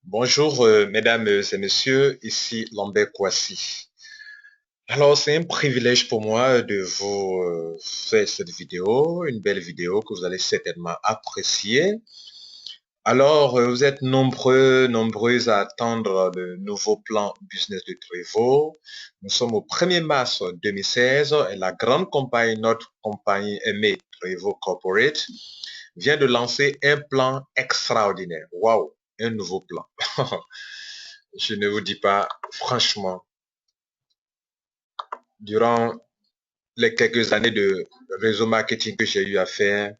Bonjour, mesdames et messieurs, ici Lambert Kouassi. Alors, c'est un privilège pour moi de vous faire cette vidéo, une belle vidéo que vous allez certainement apprécier. Alors, vous êtes nombreuses à attendre le nouveau plan business de Trevo. Nous sommes au 1er mars 2016 et la grande compagnie, notre compagnie aimée Trevo Corporate, vient de lancer un plan extraordinaire. Waouh, un nouveau plan. Je ne vous dis pas, franchement, durant les quelques années de réseau marketing que j'ai eu à faire,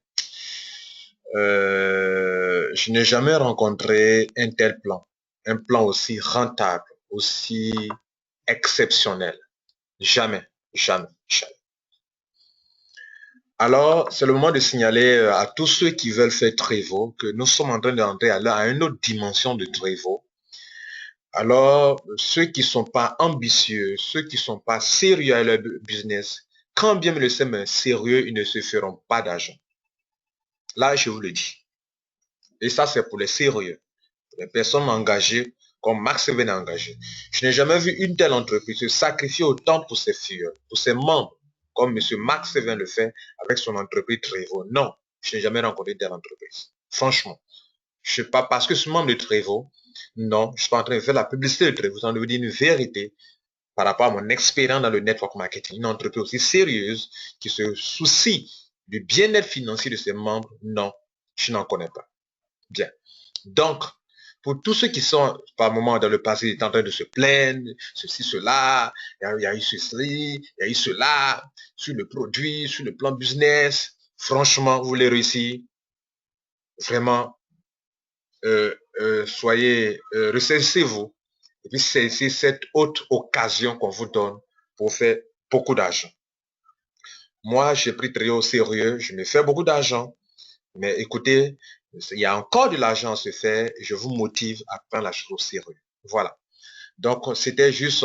je n'ai jamais rencontré un tel plan. Un plan aussi rentable, aussi exceptionnel. Jamais, jamais, jamais. Alors, c'est le moment de signaler à tous ceux qui veulent faire Trevo que nous sommes en train d'entrer à une autre dimension de Trevo. Alors, ceux qui ne sont pas ambitieux, ceux qui ne sont pas sérieux à leur business, quand bien le sème sérieux, ils ne se feront pas d'argent. Là, je vous le dis. Et ça, c'est pour les sérieux, pour les personnes engagées, comme Max Seven est engagé. Je n'ai jamais vu une telle entreprise se sacrifier autant pour ses filles, pour ses membres, comme M. Max Seven le fait avec son entreprise Trevo. Non, je n'ai jamais rencontré une telle entreprise. Franchement. Je ne sais pas parce que ce membre de Trevo, non, je suis pas en train de faire la publicité de Trevo, je en train de vous dire une vérité par rapport à mon expérience dans le network marketing. Une entreprise aussi sérieuse qui se soucie du bien-être financier de ses membres, non, je n'en connais pas. Bien. Donc, pour tous ceux qui sont, par moment, dans le passé, en train de se plaindre, ceci, cela, il y a eu ceci, il y a eu cela, sur le produit, sur le plan business, franchement, vous voulez réussir, vraiment, soyez, ressaisissez-vous. Et puis, c'est cette haute occasion qu'on vous donne pour faire beaucoup d'argent. Moi, j'ai pris très au sérieux, je me fais beaucoup d'argent. Mais écoutez, il y a encore de l'argent à se faire. Je vous motive à prendre la chose au sérieux. Voilà. Donc, c'était juste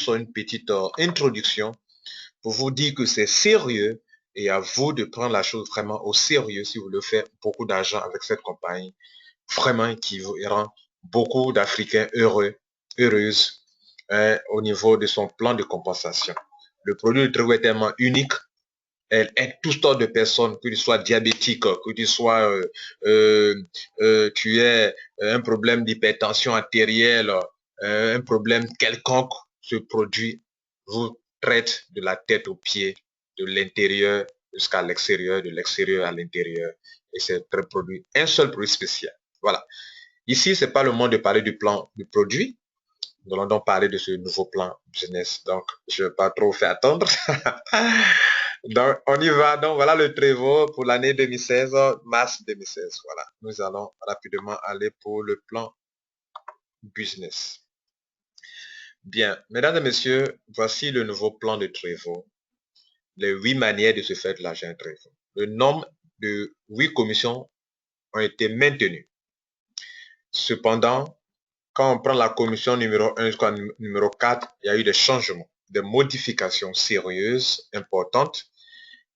une petite introduction pour vous dire que c'est sérieux et à vous de prendre la chose vraiment au sérieux si vous voulez faire beaucoup d'argent avec cette compagnie. Vraiment qui rend beaucoup d'Africains heureux, heureuses au niveau de son plan de compensation. Le produit de Trevo est tellement unique. Elle aide tout sortes de personnes, que tu sois diabétique, que tu sois, tu aies un problème d'hypertension artérielle, un problème quelconque. Ce produit vous traite de la tête aux pieds, de l'intérieur jusqu'à l'extérieur, de l'extérieur à l'intérieur. Et c'est un produit, un seul produit spécial. Voilà. Ici, c'est pas le moment de parler du plan du produit. Nous allons donc parler de ce nouveau plan business. Donc, je ne vais pas trop faire attendre. Donc, on y va. Donc, voilà le Trevo pour l'année 2016, mars 2016. Voilà. Nous allons rapidement aller pour le plan business. Bien, mesdames et messieurs, voici le nouveau plan de Trevo. Les 8 manières de se faire de l'argent à Trevo. Le nombre de 8 commissions ont été maintenues. Cependant, quand on prend la commission numéro 1 jusqu'à numéro 4, il y a eu des changements, des modifications sérieuses, importantes.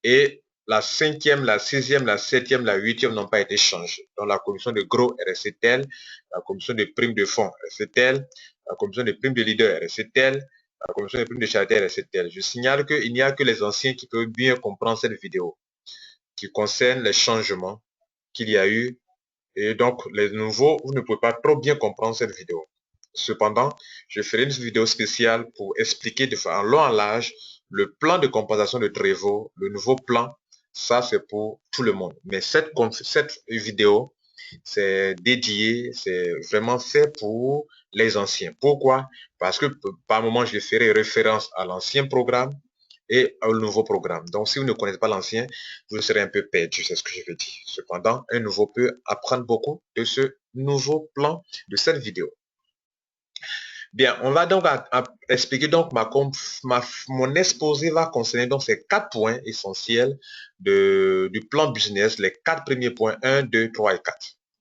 Et la 5e, la 6e, la 7e, la 8e n'ont pas été changées. Donc la commission de gros est restée telle, la commission de primes de fonds est restée telle, la commission de primes de leader est restée telle, la commission de primes de charité est restée telle. Je signale qu'il n'y a que les anciens qui peuvent bien comprendre cette vidéo, qui concerne les changements qu'il y a eu. Et donc, les nouveaux, vous ne pouvez pas trop bien comprendre cette vidéo. Cependant, je ferai une vidéo spéciale pour expliquer en long en large le plan de compensation de Trevo, le nouveau plan. Ça, c'est pour tout le monde. Mais cette vidéo, c'est dédié, c'est vraiment fait pour les anciens. Pourquoi? Parce que par moment, je ferai référence à l'ancien programme et au nouveau programme. Donc, si vous ne connaissez pas l'ancien, vous serez un peu perdu, c'est ce que je veux dire. Cependant, un nouveau peut apprendre beaucoup de ce nouveau plan de cette vidéo. Bien, on va donc expliquer donc mon exposé va concerner donc ces 4 points essentiels du plan business, les 4 premiers points, 1, 2, 3 et 4.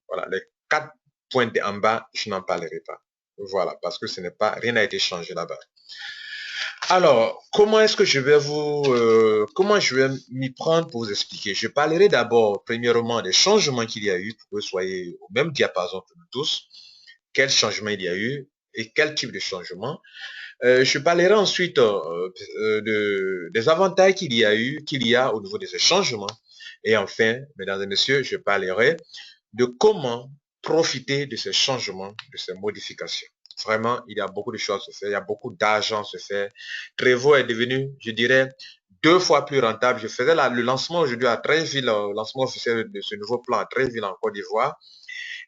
Voilà, les 4 points en bas, je n'en parlerai pas. Voilà, parce que ce n'est pas, rien n'a été changé là-bas. Alors, comment est-ce que je vais comment je vais m'y prendre pour vous expliquer? Je parlerai d'abord, premièrement, des changements qu'il y a eu pour que vous soyez au même diapason que nous tous. Quels changements il y a eu et quel type de changement. Je parlerai ensuite des avantages qu'il y a au niveau de ces changements. Et enfin, mesdames et messieurs, je parlerai de comment profiter de ces changements, de ces modifications. Vraiment, il y a beaucoup de choses à se faire, il y a beaucoup d'argent à se faire. Trevor est devenu, je dirais, 2 fois plus rentable. Je faisais le lancement aujourd'hui à Treichville, le lancement officiel de ce nouveau plan à Treichville en Côte d'Ivoire.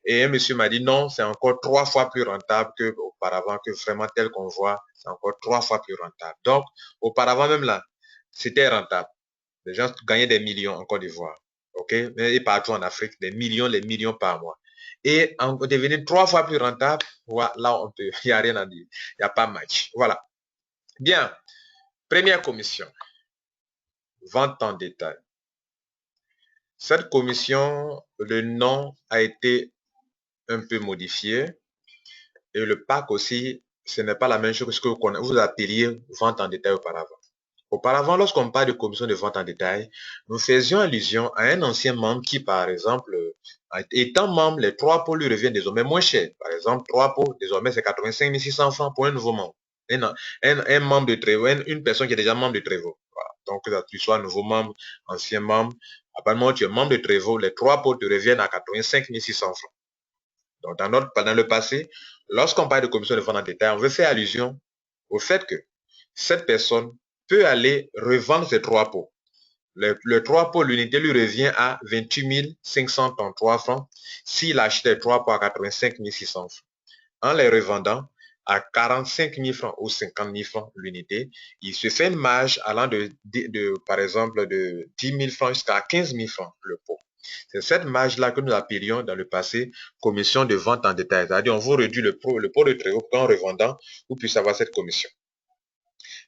Et un monsieur m'a dit non, c'est encore 3 fois plus rentable qu'auparavant, que vraiment tel qu'on voit, c'est encore 3 fois plus rentable. Donc, auparavant même là, c'était rentable. Les gens gagnaient des millions en Côte d'Ivoire. OK? Mais et partout en Afrique, des millions, les millions par mois. Et en devenir 3 fois plus rentable, voilà, là, il n'y a rien à dire. Il n'y a pas match. Voilà. Bien. Première commission. Vente en détail. Cette commission, le nom a été un peu modifié. Et le pack aussi, ce n'est pas la même chose que ce que vous appeliez vente en détail auparavant. Auparavant, lorsqu'on parle de commission de vente en détail, nous faisions allusion à un ancien membre qui, par exemple, étant membre, les 3 pots lui reviennent désormais moins cher. Par exemple, 3 pots, désormais, c'est 85 600 francs pour un nouveau membre. Un membre de Trevo, une personne qui est déjà membre de Trevo. Voilà. Donc, que tu sois nouveau membre, ancien membre, à partir du moment où tu es membre de Trevo, les 3 pots te reviennent à 85 600 francs. Donc, dans le passé, lorsqu'on parle de commission de vente en détail, on veut faire allusion au fait que cette personne peut aller revendre ses 3 pots. Le 3 pots, l'unité lui revient à 28 533 francs s'il achète les 3 pots à 85 600 francs. En les revendant à 45 000 francs ou 50 000 francs l'unité, il se fait une marge allant par exemple, de 10 000 francs jusqu'à 15 000 francs le pot. C'est cette marge-là que nous appelions dans le passé commission de vente en détail. C'est-à-dire, on vous réduit le pot de Trevaux qu'en revendant, vous puissiez avoir cette commission.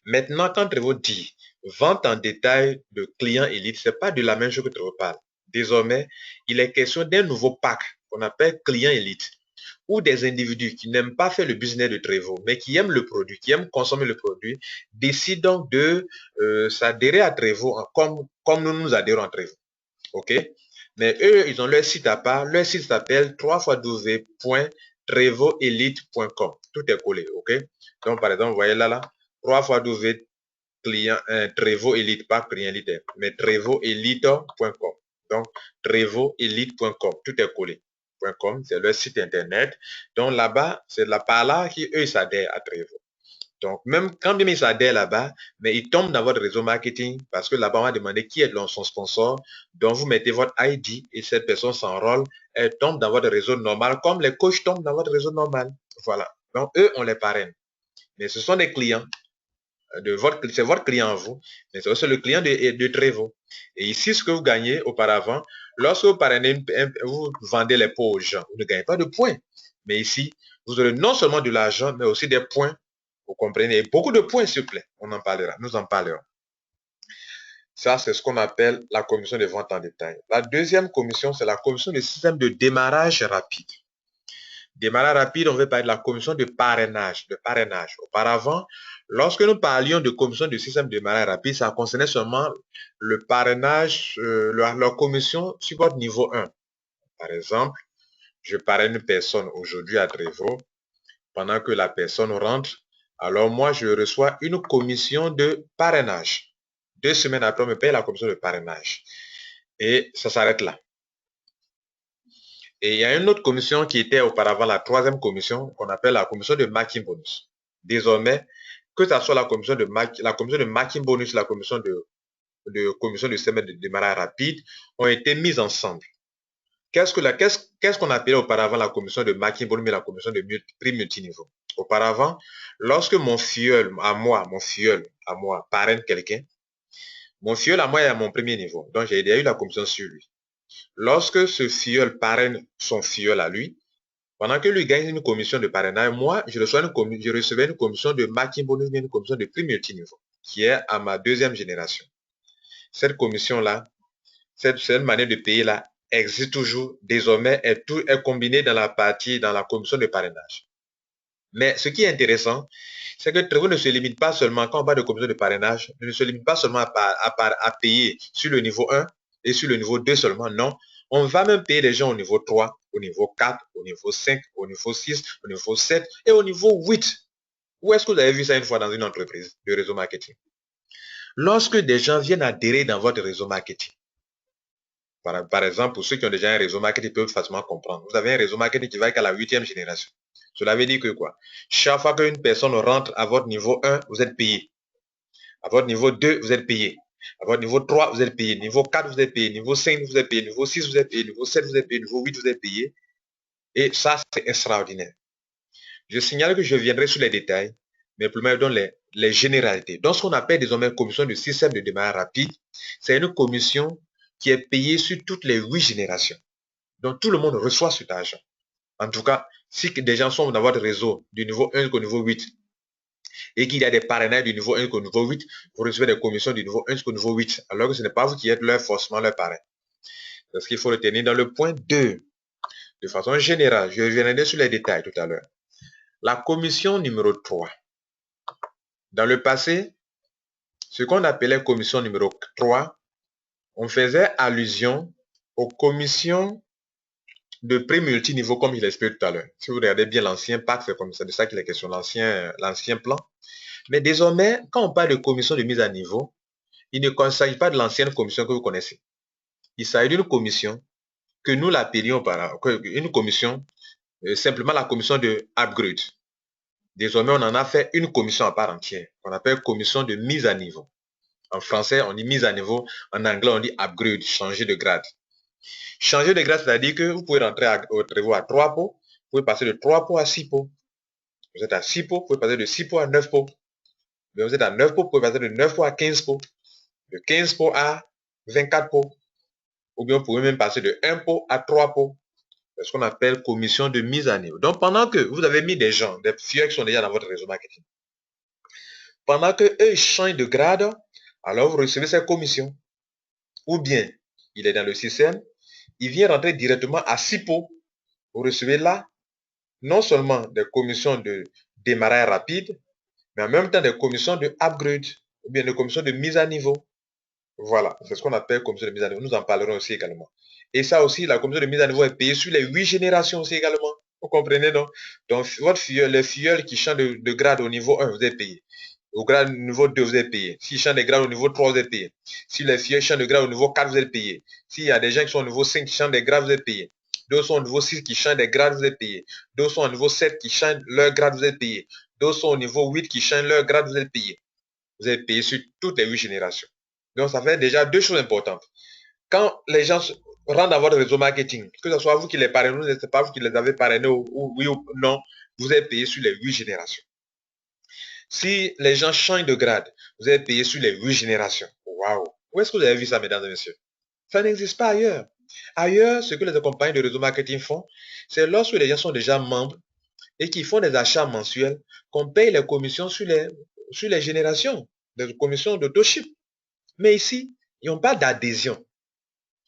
Maintenant, quand Trevaux dit vente en détail de clients élites, ce n'est pas de la même chose que Trevaux parle. Désormais, il est question d'un nouveau pack qu'on appelle client élite, ou des individus qui n'aiment pas faire le business de Trevaux, mais qui aiment le produit, qui aiment consommer le produit, décident donc de s'adhérer à Trevaux comme nous nous adhérons à Trevaux. OK? Mais eux, ils ont leur site à part. Leur site s'appelle www.trevoelite.com. Tout est collé, OK? Donc, par exemple, vous voyez là, www client, Trevo Elite, pas client élite, mais trevoelite.com. Donc, trevoelite.com. Tout est collé. .com, c'est leur site internet. Donc, là-bas, c'est par là qu'eux s'adhèrent à Trevo. Donc, même quand bien ils s'adhèrent là-bas, mais ils tombent dans votre réseau marketing parce que là-bas, on va demander qui est son sponsor. Donc, vous mettez votre ID et cette personne s'enrôle. Elle tombe dans votre réseau normal comme les coachs tombent dans votre réseau normal. Voilà. Donc, eux, on les parraine. Mais ce sont des clients. C'est votre client à vous, mais c'est aussi le client de Trevo. Et ici, ce que vous gagnez auparavant, lorsque vous parrainez, vous vendez les pots aux gens, vous ne gagnez pas de points. Mais ici, vous aurez non seulement de l'argent, mais aussi des points. Vous comprenez? Et beaucoup de points, s'il vous plaît. On en parlera. Nous en parlerons. Ça, c'est ce qu'on appelle la commission de vente en détail. La deuxième commission, c'est la commission de système de démarrage rapide. Démarrage rapide, on veut parler de la commission de parrainage. Auparavant, lorsque nous parlions de commission de système de démarrage rapide, ça concernait seulement le parrainage, leur commission sur votre niveau 1. Par exemple, je parraine une personne aujourd'hui à Trevo. Pendant que la personne rentre, alors moi, je reçois une commission de parrainage. 2 semaines après, on me paye la commission de parrainage. Et ça s'arrête là. Et il y a une autre commission qui était auparavant la 3e commission, qu'on appelle la commission de marking bonus. Désormais, que ce soit la commission de marking bonus, la commission de système de démarrage rapide, ont été mises ensemble. Qu'est-ce qu'on appelait auparavant la commission de marking bonus et la commission de prix multiniveau? Auparavant, lorsque mon filleul à moi parraine quelqu'un, mon filleul à moi est à mon premier niveau. Donc, j'ai déjà eu la commission sur lui. Lorsque ce filleul parraine son filleul à lui, pendant que lui gagne une commission de parrainage, moi, je recevais une commission de marking bonus, une commission de prix multiniveau, qui est à ma 2e génération. Cette commission-là, cette manière de payer-là, existe toujours. Désormais, tout est combiné dans la commission de parrainage. Mais ce qui est intéressant, c'est que Trevor ne se limite pas seulement, quand on parle de commission de parrainage, ne se limite pas seulement à payer sur le niveau 1 et sur le niveau 2 seulement. Non, on va même payer des gens au niveau 3, au niveau 4, au niveau 5, au niveau 6, au niveau 7 et au niveau 8. Où est-ce que vous avez vu ça une fois dans une entreprise de réseau marketing? Lorsque des gens viennent adhérer dans votre réseau marketing, par exemple, pour ceux qui ont déjà un réseau marketing, ils peuvent facilement comprendre. Vous avez un réseau marketing qui va jusqu'à la 8e génération. Cela veut dire que quoi? Chaque fois qu'une personne rentre à votre niveau 1, vous êtes payé. À votre niveau 2, vous êtes payé. À votre niveau 3, vous êtes payé. Niveau 4, vous êtes payé. Niveau 5, vous êtes payé. Niveau 6, vous êtes payé. Niveau 7, vous êtes payé. Niveau 8, vous êtes payé. Et ça, c'est extraordinaire. Je signale que je viendrai sur les détails, mais pour me donner les généralités. Donc, ce qu'on appelle désormais commission de système de démarrage rapide, c'est une commission qui est payée sur toutes les 8 générations. Donc, tout le monde reçoit cet argent. En tout cas, si des gens sont dans votre réseau du niveau 1 jusqu'au niveau 8 et qu'il y a des parrainages du niveau 1 jusqu'au niveau 8, vous recevez des commissions du niveau 1 jusqu'au niveau 8, alors que ce n'est pas vous qui êtes forcément leur parrain. C'est ce qu'il faut retenir dans le point 2. De façon générale, je reviendrai sur les détails tout à l'heure. La commission numéro 3. Dans le passé, ce qu'on appelait commission numéro 3, on faisait allusion aux commissions de prix multiniveau, comme je l'expliquais tout à l'heure. Si vous regardez bien l'ancien pacte, c'est comme ça, de ça qu'il est question, l'ancien plan. Mais désormais, quand on parle de commission de mise à niveau, il ne s'agit pas de l'ancienne commission que vous connaissez. Il s'agit d'une commission que nous l'appelions une commission, simplement la commission de upgrade. Désormais, on en a fait une commission à part entière, qu'on appelle commission de mise à niveau. En français, on dit mise à niveau. En anglais, on dit upgrade, changer de grade. Changer de grade, c'est-à-dire que vous pouvez rentrer au Trevor à 3 pots, vous pouvez passer de 3 pots à 6 pots. Vous êtes à 6 pots, vous pouvez passer de 6 pots à 9 pots. Vous êtes à 9 pots, vous pouvez passer de 9 pots à 15 pots. De 15 pots à 24 pots. Ou bien vous pouvez même passer de 1 pot à 3 pots. C'est ce qu'on appelle commission de mise à niveau. Donc, pendant que vous avez mis des gens, des filles qui sont déjà dans votre réseau marketing, pendant qu'eux, ils changent de grade, alors vous recevez cette commission. Ou bien, il est dans le système, il vient rentrer directement à 6 pots. Vous recevez là, non seulement des commissions de démarrage rapide, mais en même temps des commissions de upgrade, ou bien des commissions de mise à niveau. Voilà, c'est ce qu'on appelle commission de mise à niveau. Nous en parlerons aussi également. Et ça aussi, la commission de mise à niveau est payée sur les 8 générations aussi également. Vous comprenez, non? Donc, votre filleul, les filleuls qui changent de grade au niveau 1, vous êtes payé. Au grade niveau 2, vous êtes payé. S'ils changent de grade au niveau 3, vous êtes payé. Si les filleuls changent de grade au niveau 4, vous êtes payé. S'il y a des gens qui sont au niveau 5 qui changent de grade, vous êtes payé. D'autres sont au niveau 6 qui changent de grade, vous êtes payé. D'autres sont au niveau 7 qui changent leur grade, vous êtes payé. D'autres sont au niveau 8 qui changent leur grade, vous êtes payé. Vous êtes payé sur toutes les 8 générations. Donc, ça fait déjà 2 choses importantes. Quand les gens rentrent dans votre réseau marketing, que ce soit vous qui les parrainez, ou ce n'est pas vous qui les avez parrainés, ou oui ou non, vous êtes payé sur les 8 générations. Si les gens changent de grade, vous êtes payé sur les 8 générations. Waouh! Où est-ce que vous avez vu ça, mesdames et messieurs? Ça n'existe pas ailleurs. Ailleurs, ce que les compagnies de réseau marketing font, c'est lorsque les gens sont déjà membres et qu'ils font des achats mensuels, qu'on paye les commissions sur les générations, des commissions d'autoship. Mais ici, ils n'ont pas d'adhésion.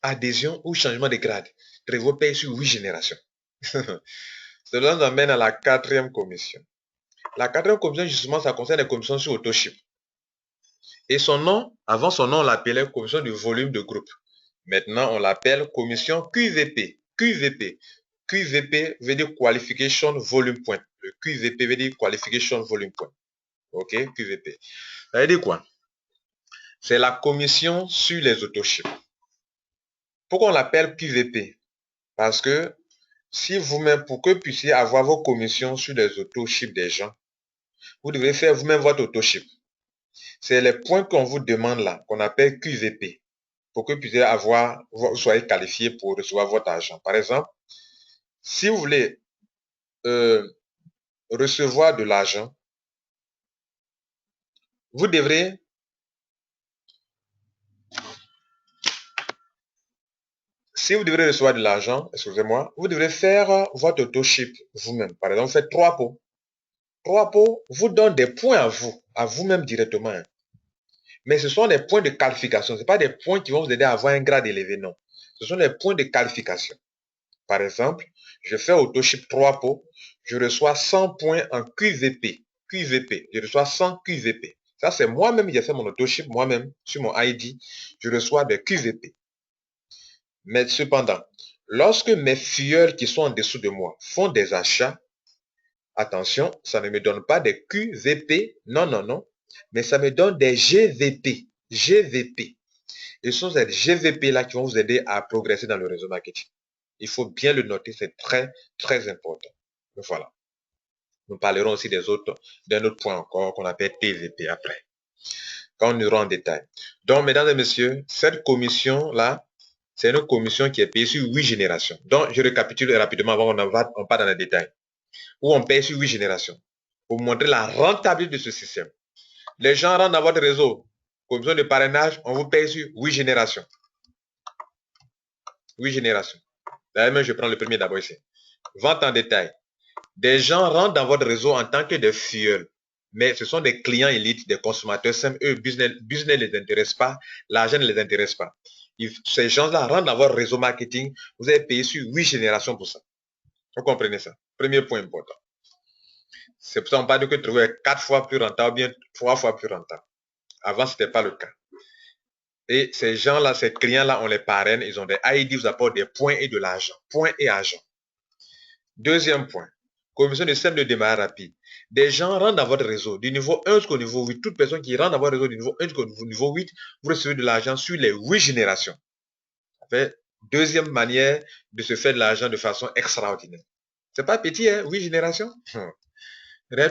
Adhésion ou changement de grade. Trevor paye sur 8 générations. Cela nous amène à la 4e commission. La 4e commission, justement, ça concerne les commissions sur autoship. Et son nom, avant son nom, on l'appelait commission de volume de groupe. Maintenant, on l'appelle commission QVP. QVP. QVP veut dire Qualification Volume Point. Le QVP veut dire Qualification Volume Point. OK, QVP. Ça veut dire quoi? C'est la commission sur les autoships. Pourquoi on l'appelle QVP? Parce que si vous-même, pour que vous puissiez avoir vos commissions sur les autoships des gens, vous devez faire vous-même votre autoship. C'est les points qu'on vous demande là, qu'on appelle QVP, pour que vous puissiez vous soyez qualifié pour recevoir votre argent. Par exemple, si vous voulez recevoir de l'argent, vous devrez recevoir de l'argent, excusez-moi, vous devrez faire votre autoship vous-même. Par exemple, vous faites 3 pots. 3 pots vous donnent des points à vous-même directement. Hein. Mais ce sont des points de qualification. Ce ne sont pas des points qui vont vous aider à avoir un grade élevé, non. Ce sont des points de qualification. Par exemple, je fais autoship 3 pots, je reçois 100 points en QVP. QVP, je reçois 100 QVP. Ça, c'est moi-même, j'ai fait mon autoship moi-même sur mon ID. Je reçois des QVP. Mais cependant, lorsque mes filleuls qui sont en dessous de moi font des achats, attention, ça ne me donne pas des QVP, non, non, non, mais ça me donne des GVP. GVP. Et ce sont ces GVP-là qui vont vous aider à progresser dans le réseau marketing. Il faut bien le noter, c'est très, très important. Voilà. Nous parlerons aussi d'un autre point encore qu'on appelle TVP après, quand on ira en détail. Donc, mesdames et messieurs, cette commission-là, c'est une commission qui est payée sur 8 générations. Donc, je récapitule rapidement avant qu'on part dans les détails. Où on paye sur 8 générations. Pour vous montrer la rentabilité de ce système. Les gens rentrent dans votre réseau. Commission de parrainage, on vous paye sur 8 générations. 8 générations. D'ailleurs, je prends le premier d'abord ici. Vente en détail. Des gens rentrent dans votre réseau en tant que des filleuls. Mais ce sont des clients élites, des consommateurs simples. Eux, business ne les intéresse pas. L'argent ne les intéresse pas. Ces gens-là rentrent dans votre réseau marketing. Vous avez payé sur 8 générations pour ça. Vous comprenez ça? Premier point important. C'est pour ça qu'on parle que trouver 4 fois plus rentable ou bien 3 fois plus rentable. Avant, ce n'était pas le cas. Et ces gens-là, ces clients-là, on les parraine. Ils ont des ID, vous apportent des points et de l'argent. Points et argent. Deuxième point. Commission de système de démarrage rapide. Des gens rentrent dans votre réseau du niveau 1 jusqu'au niveau 8. Toute personne qui rentre dans votre réseau du niveau 1 jusqu'au niveau 8, vous recevez de l'argent sur les 8 générations. Deuxième manière de se faire de l'argent de façon extraordinaire. C'est pas petit, hein, 8 générations.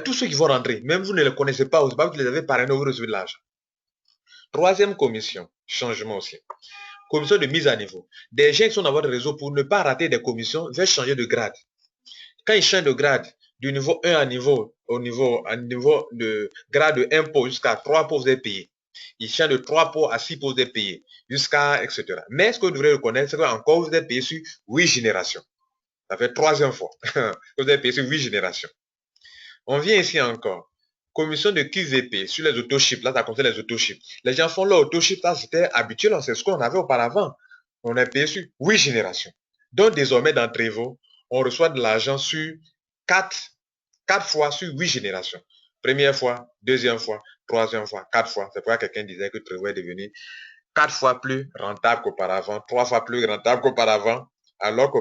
Tous ceux qui vont rentrer, même vous ne les connaissez pas, c'est pas que vous les avez parrainés, vous recevez de l'argent. Troisième commission, changement aussi. Commission de mise à niveau. Des gens qui sont dans votre réseau pour ne pas rater des commissions, veulent changer de grade. Quand ils changent de grade, du niveau 1 à niveau de grade de 1 pot jusqu'à 3 pots, vous êtes payé. Ils changent de 3 pots à 6 pots, vous êtes payé. Jusqu'à, etc. Mais ce que vous devrez reconnaître, c'est qu'encore vous êtes payé sur 8 générations. Ça fait troisième fois que vous êtes payé sur 8 générations. On vient ici encore. Commission de QVP sur les autoships. Là, ça concerne les autoships. Les gens font leur autoship. Là, c'était habituel. C'est ce qu'on avait auparavant. On est payé sur 8 générations. Donc, désormais, dans Trevo, on reçoit de l'argent sur 4 fois sur 8 générations. Première fois, deuxième fois, troisième fois, 4 fois. C'est pourquoi quelqu'un disait que Trevo est devenu 4 fois plus rentable qu'auparavant, 3 fois plus rentable qu'auparavant, alors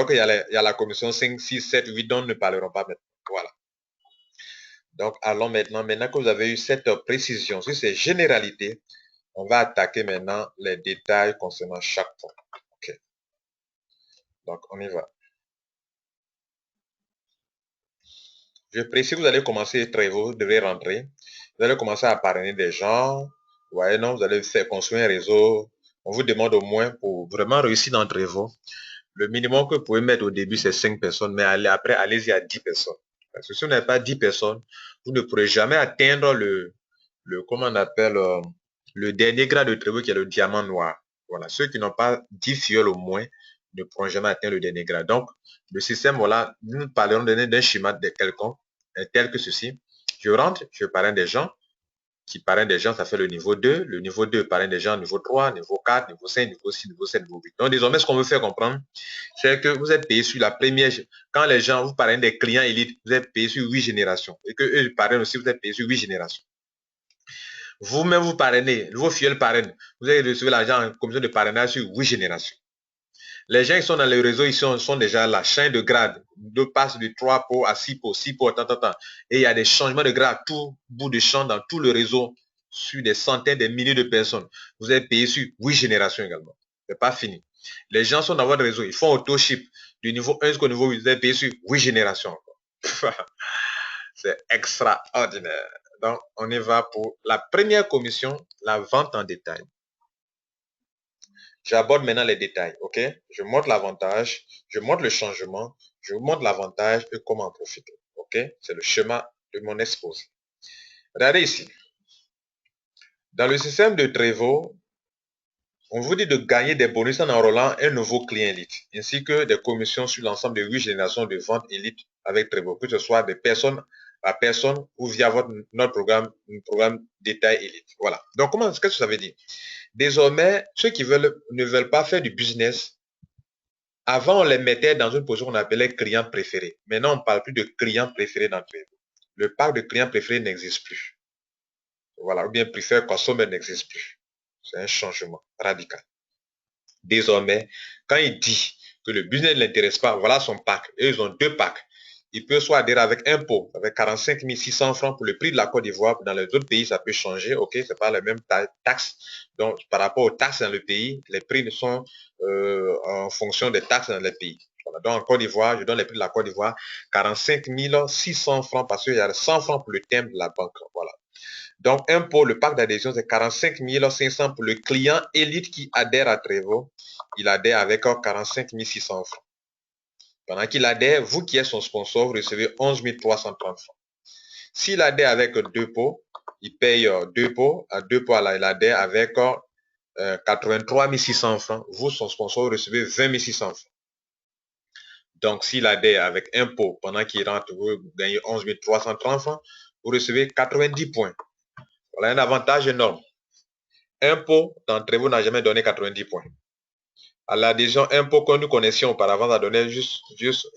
qu'il y a la commission 5, 6, 7, 8 dont nous ne parlerons pas maintenant. Voilà. Donc, allons maintenant que vous avez eu cette précision sur ces généralités, on va attaquer maintenant les détails concernant chaque point. OK. Donc, on y va. Je précise que vous allez commencer Trevo, vous devez rentrer. Vous allez commencer à parrainer des gens. Vous voyez, non, vous allez faire construire un réseau. On vous demande au moins pour vraiment réussir dans Trevo. Le minimum que vous pouvez mettre au début, c'est 5 personnes, mais après, allez-y à 10 personnes. Parce que si vous n'avez pas 10 personnes, vous ne pourrez jamais atteindre comment on appelle, le dernier grade de Trevo qui est le diamant noir. Voilà, ceux qui n'ont pas 10 fioles au moins ne pourront jamais atteindre le dernier grade. Donc, le système, voilà, nous parlerons d'un schéma de quelconque, tel que ceci. Je rentre, je parraine des gens, qui parraine des gens, ça fait le niveau 2. Le niveau 2 parraine des gens, niveau 3, niveau 4, niveau 5, niveau 6, niveau 7, niveau 8. Donc, désormais, ce qu'on veut faire comprendre, c'est que vous êtes payé sur la première. Quand les gens vous parrainent des clients élites, vous êtes payé sur 8 générations. Et que eux parrainent aussi, vous êtes payé sur 8 générations. Vous-même, vous parrainez, vos fidèles parrainent. Vous allez recevoir l'argent en commission de parrainage sur 8 générations. Les gens qui sont dans le réseau, ils sont déjà la chaîne de grade. De passe de 3 pots à 6 pots, 6 pots, tant. Et il y a des changements de grade tout bout de champ dans tout le réseau sur des centaines, des milliers de personnes. Vous êtes payé sur 8 générations également. C'est pas fini. Les gens sont dans votre réseau, ils font auto-ship du niveau 1 jusqu'au niveau 8, vous êtes payé sur 8 générations. C'est extraordinaire. Donc, on y va pour la première commission, la vente en détail. J'aborde maintenant les détails, ok? Je montre l'avantage, je montre le changement, je vous montre l'avantage et comment en profiter, ok? C'est le schéma de mon exposé. Regardez ici. Dans le système de Trevo, on vous dit de gagner des bonus en enrôlant un nouveau client élite, ainsi que des commissions sur l'ensemble de 8 générations de vente élite avec Trevo, que ce soit des personnes à personne ou via notre programme détail élite. Voilà. Donc, qu'est-ce que ça veut dire? Désormais, ceux qui ne veulent pas faire du business Avant, on les mettait dans une position qu'on appelait client préféré. Maintenant, on ne parle plus de client préféré dans Trello. Le pack de client préféré n'existe plus. Voilà, ou bien preferred customer n'existe plus. C'est un changement radical. Désormais, quand il dit que le business ne l'intéresse pas, voilà son pack. Et ils ont deux packs. Il peut soit adhérer avec impôt, avec 45 600 francs pour le prix de la Côte d'Ivoire. Dans les autres pays, ça peut changer. OK, c'est pas la même taxe. Donc, par rapport aux taxes dans le pays, les prix sont en fonction des taxes dans les pays. Voilà. Donc, en Côte d'Ivoire, je donne les prix de la Côte d'Ivoire, 45 600 francs parce qu'il y a 100 francs pour le thème de la banque. Voilà. Donc, impôt, le pack d'adhésion, c'est 45 500 pour le client élite qui adhère à Trevo. Il adhère avec 45 600 francs. Pendant qu'il adhère, vous qui êtes son sponsor, vous recevez 11 330 francs. S'il adhère avec deux pots, il paye deux pots. À deux pots, il adhère avec 83 600 francs. Vous, son sponsor, vous recevez 20 600 francs. Donc, s'il adhère avec un pot, pendant qu'il rentre, vous gagnez 11 330 francs, vous recevez 90 points. Voilà un avantage énorme. Un pot d'entre vous n'a jamais donné 90 points. À l'adhésion, un pot que nous connaissions auparavant a donné juste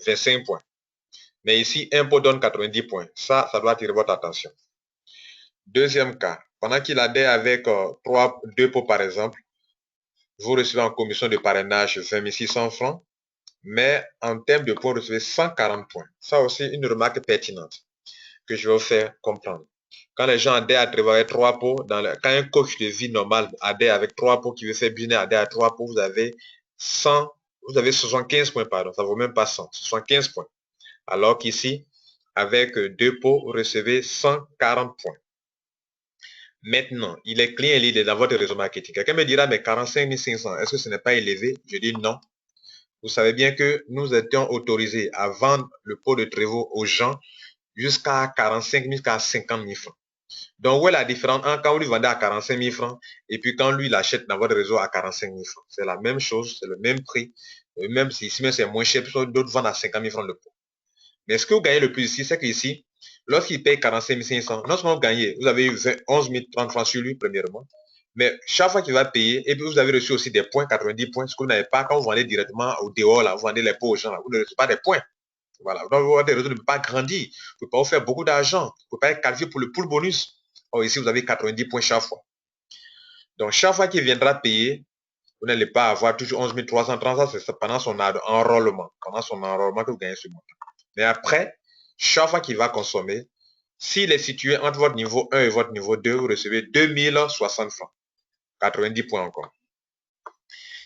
25 points. Mais ici, un pot donne 90 points. Ça doit attirer votre attention. Deuxième cas, pendant qu'il adhère avec deux pots par exemple, vous recevez en commission de parrainage 20 600 francs, mais en termes de points, vous recevez 140 points. Ça aussi, une remarque pertinente que je vais vous faire comprendre. Quand les gens adhèrent à travailler trois pots, quand un coach de vie normal adhère avec trois pots, qui veut faire business adhère à trois pots, vous avez 75 points, pardon, ça ne vaut même pas 100, 75 points. Alors qu'ici, avec deux pots, vous recevez 140 points. Maintenant, il est client lead dans votre réseau marketing. Quelqu'un me dira, mais 45 500, est-ce que ce n'est pas élevé? Je dis non. Vous savez bien que nous étions autorisés à vendre le pot de Trevo aux gens jusqu'à 45 000, jusqu'à 50 000 francs. Donc, où est la différence quand vous lui vendez à 45 000 francs et puis quand lui, il achète dans votre réseau à 45 000 francs? C'est la même chose, c'est le même prix. Même si ici, c'est moins cher, d'autres vendent à 50 000 francs le pot. Mais ce que vous gagnez le plus ici, c'est qu'ici, lorsqu'il paye 45 500, non seulement vous gagnez, vous avez 11 030 francs sur lui, premièrement, mais chaque fois qu'il va payer, et puis vous avez reçu aussi des points, 90 points, ce que vous n'avez pas quand vous vendez directement au dehors, là, vous vendez les pots aux gens, là, vous ne recevez pas des points. Voilà. Donc, votre réseau ne peut pas grandir. Vous ne pouvez pas vous faire beaucoup d'argent. Vous ne pouvez pas être qualifié pour le pool bonus. Or, ici, vous avez 90 points chaque fois. Donc, chaque fois qu'il viendra payer, vous n'allez pas avoir toujours 11 330. Ça, c'est pendant son enrôlement. Pendant son enrôlement que vous gagnez ce montant. Mais après, chaque fois qu'il va consommer, s'il est situé entre votre niveau 1 et votre niveau 2, vous recevez 2060 francs. 90 points encore.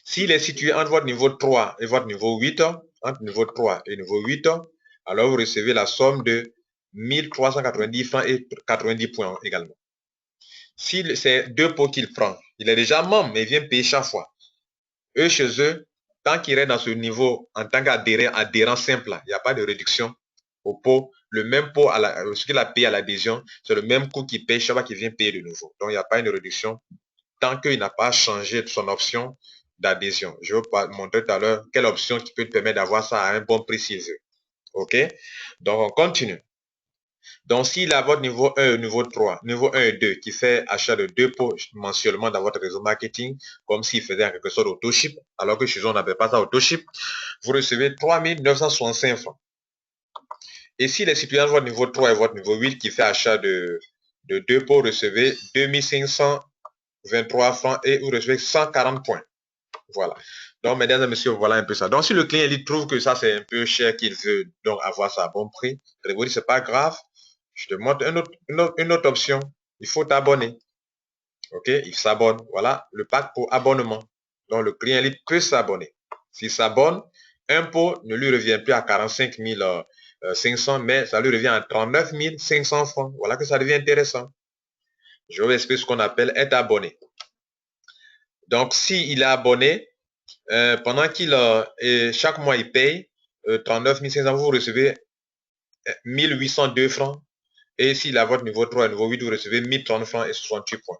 S'il est situé entre votre niveau 3 et votre niveau 8, entre niveau 3 et niveau 8, alors vous recevez la somme de 1390 francs et 90 points également. Si c'est deux pots qu'il prend, il est déjà membre, mais il vient payer chaque fois. Eux, chez eux, tant qu'il est dans ce niveau en tant qu'adhérent simple, il n'y a pas de réduction au pot. Le même pot, ce qu'il a payé à l'adhésion, c'est le même coût qu'il paye chaque fois qu'il vient payer de nouveau. Donc, il n'y a pas une réduction tant qu'il n'a pas changé son option d'adhésion. Je vais vous montrer tout à l'heure quelle option qui peut te permettre d'avoir ça à un bon prix s'il veut. OK? Donc, on continue. Donc, s'il a votre niveau 1 et niveau 3, niveau 1 et 2, qui fait achat de deux pots mensuellement dans votre réseau marketing, comme s'il faisait en quelque sorte auto-ship, alors que chez eux, on n'appelle pas ça auto-ship, vous recevez 3 965 francs. Et s'il est situé entre votre niveau 3 et votre niveau 8, qui fait achat de deux pots, vous recevez 2523 francs et vous recevez 140 points. Voilà. Donc, mesdames et messieurs, voilà un peu ça. Donc, si le client il trouve que ça, c'est un peu cher, qu'il veut donc avoir ça à bon prix, je vous dis, c'est pas grave. Je te montre une autre option. Il faut t'abonner. OK? Il s'abonne. Voilà le pack pour abonnement. Donc, le client il peut s'abonner. S'il s'abonne, un pot ne lui revient plus à 45 500, mais ça lui revient à 39 500 francs. Voilà que ça devient intéressant. Je vais vous expliquer ce qu'on appelle être abonné. Donc, s'il est abonné, pendant qu'il chaque mois il paye 39 500, vous recevez 1802 francs. Et s'il a votre niveau 3 et niveau 8, vous recevez 1030 francs et 68 points.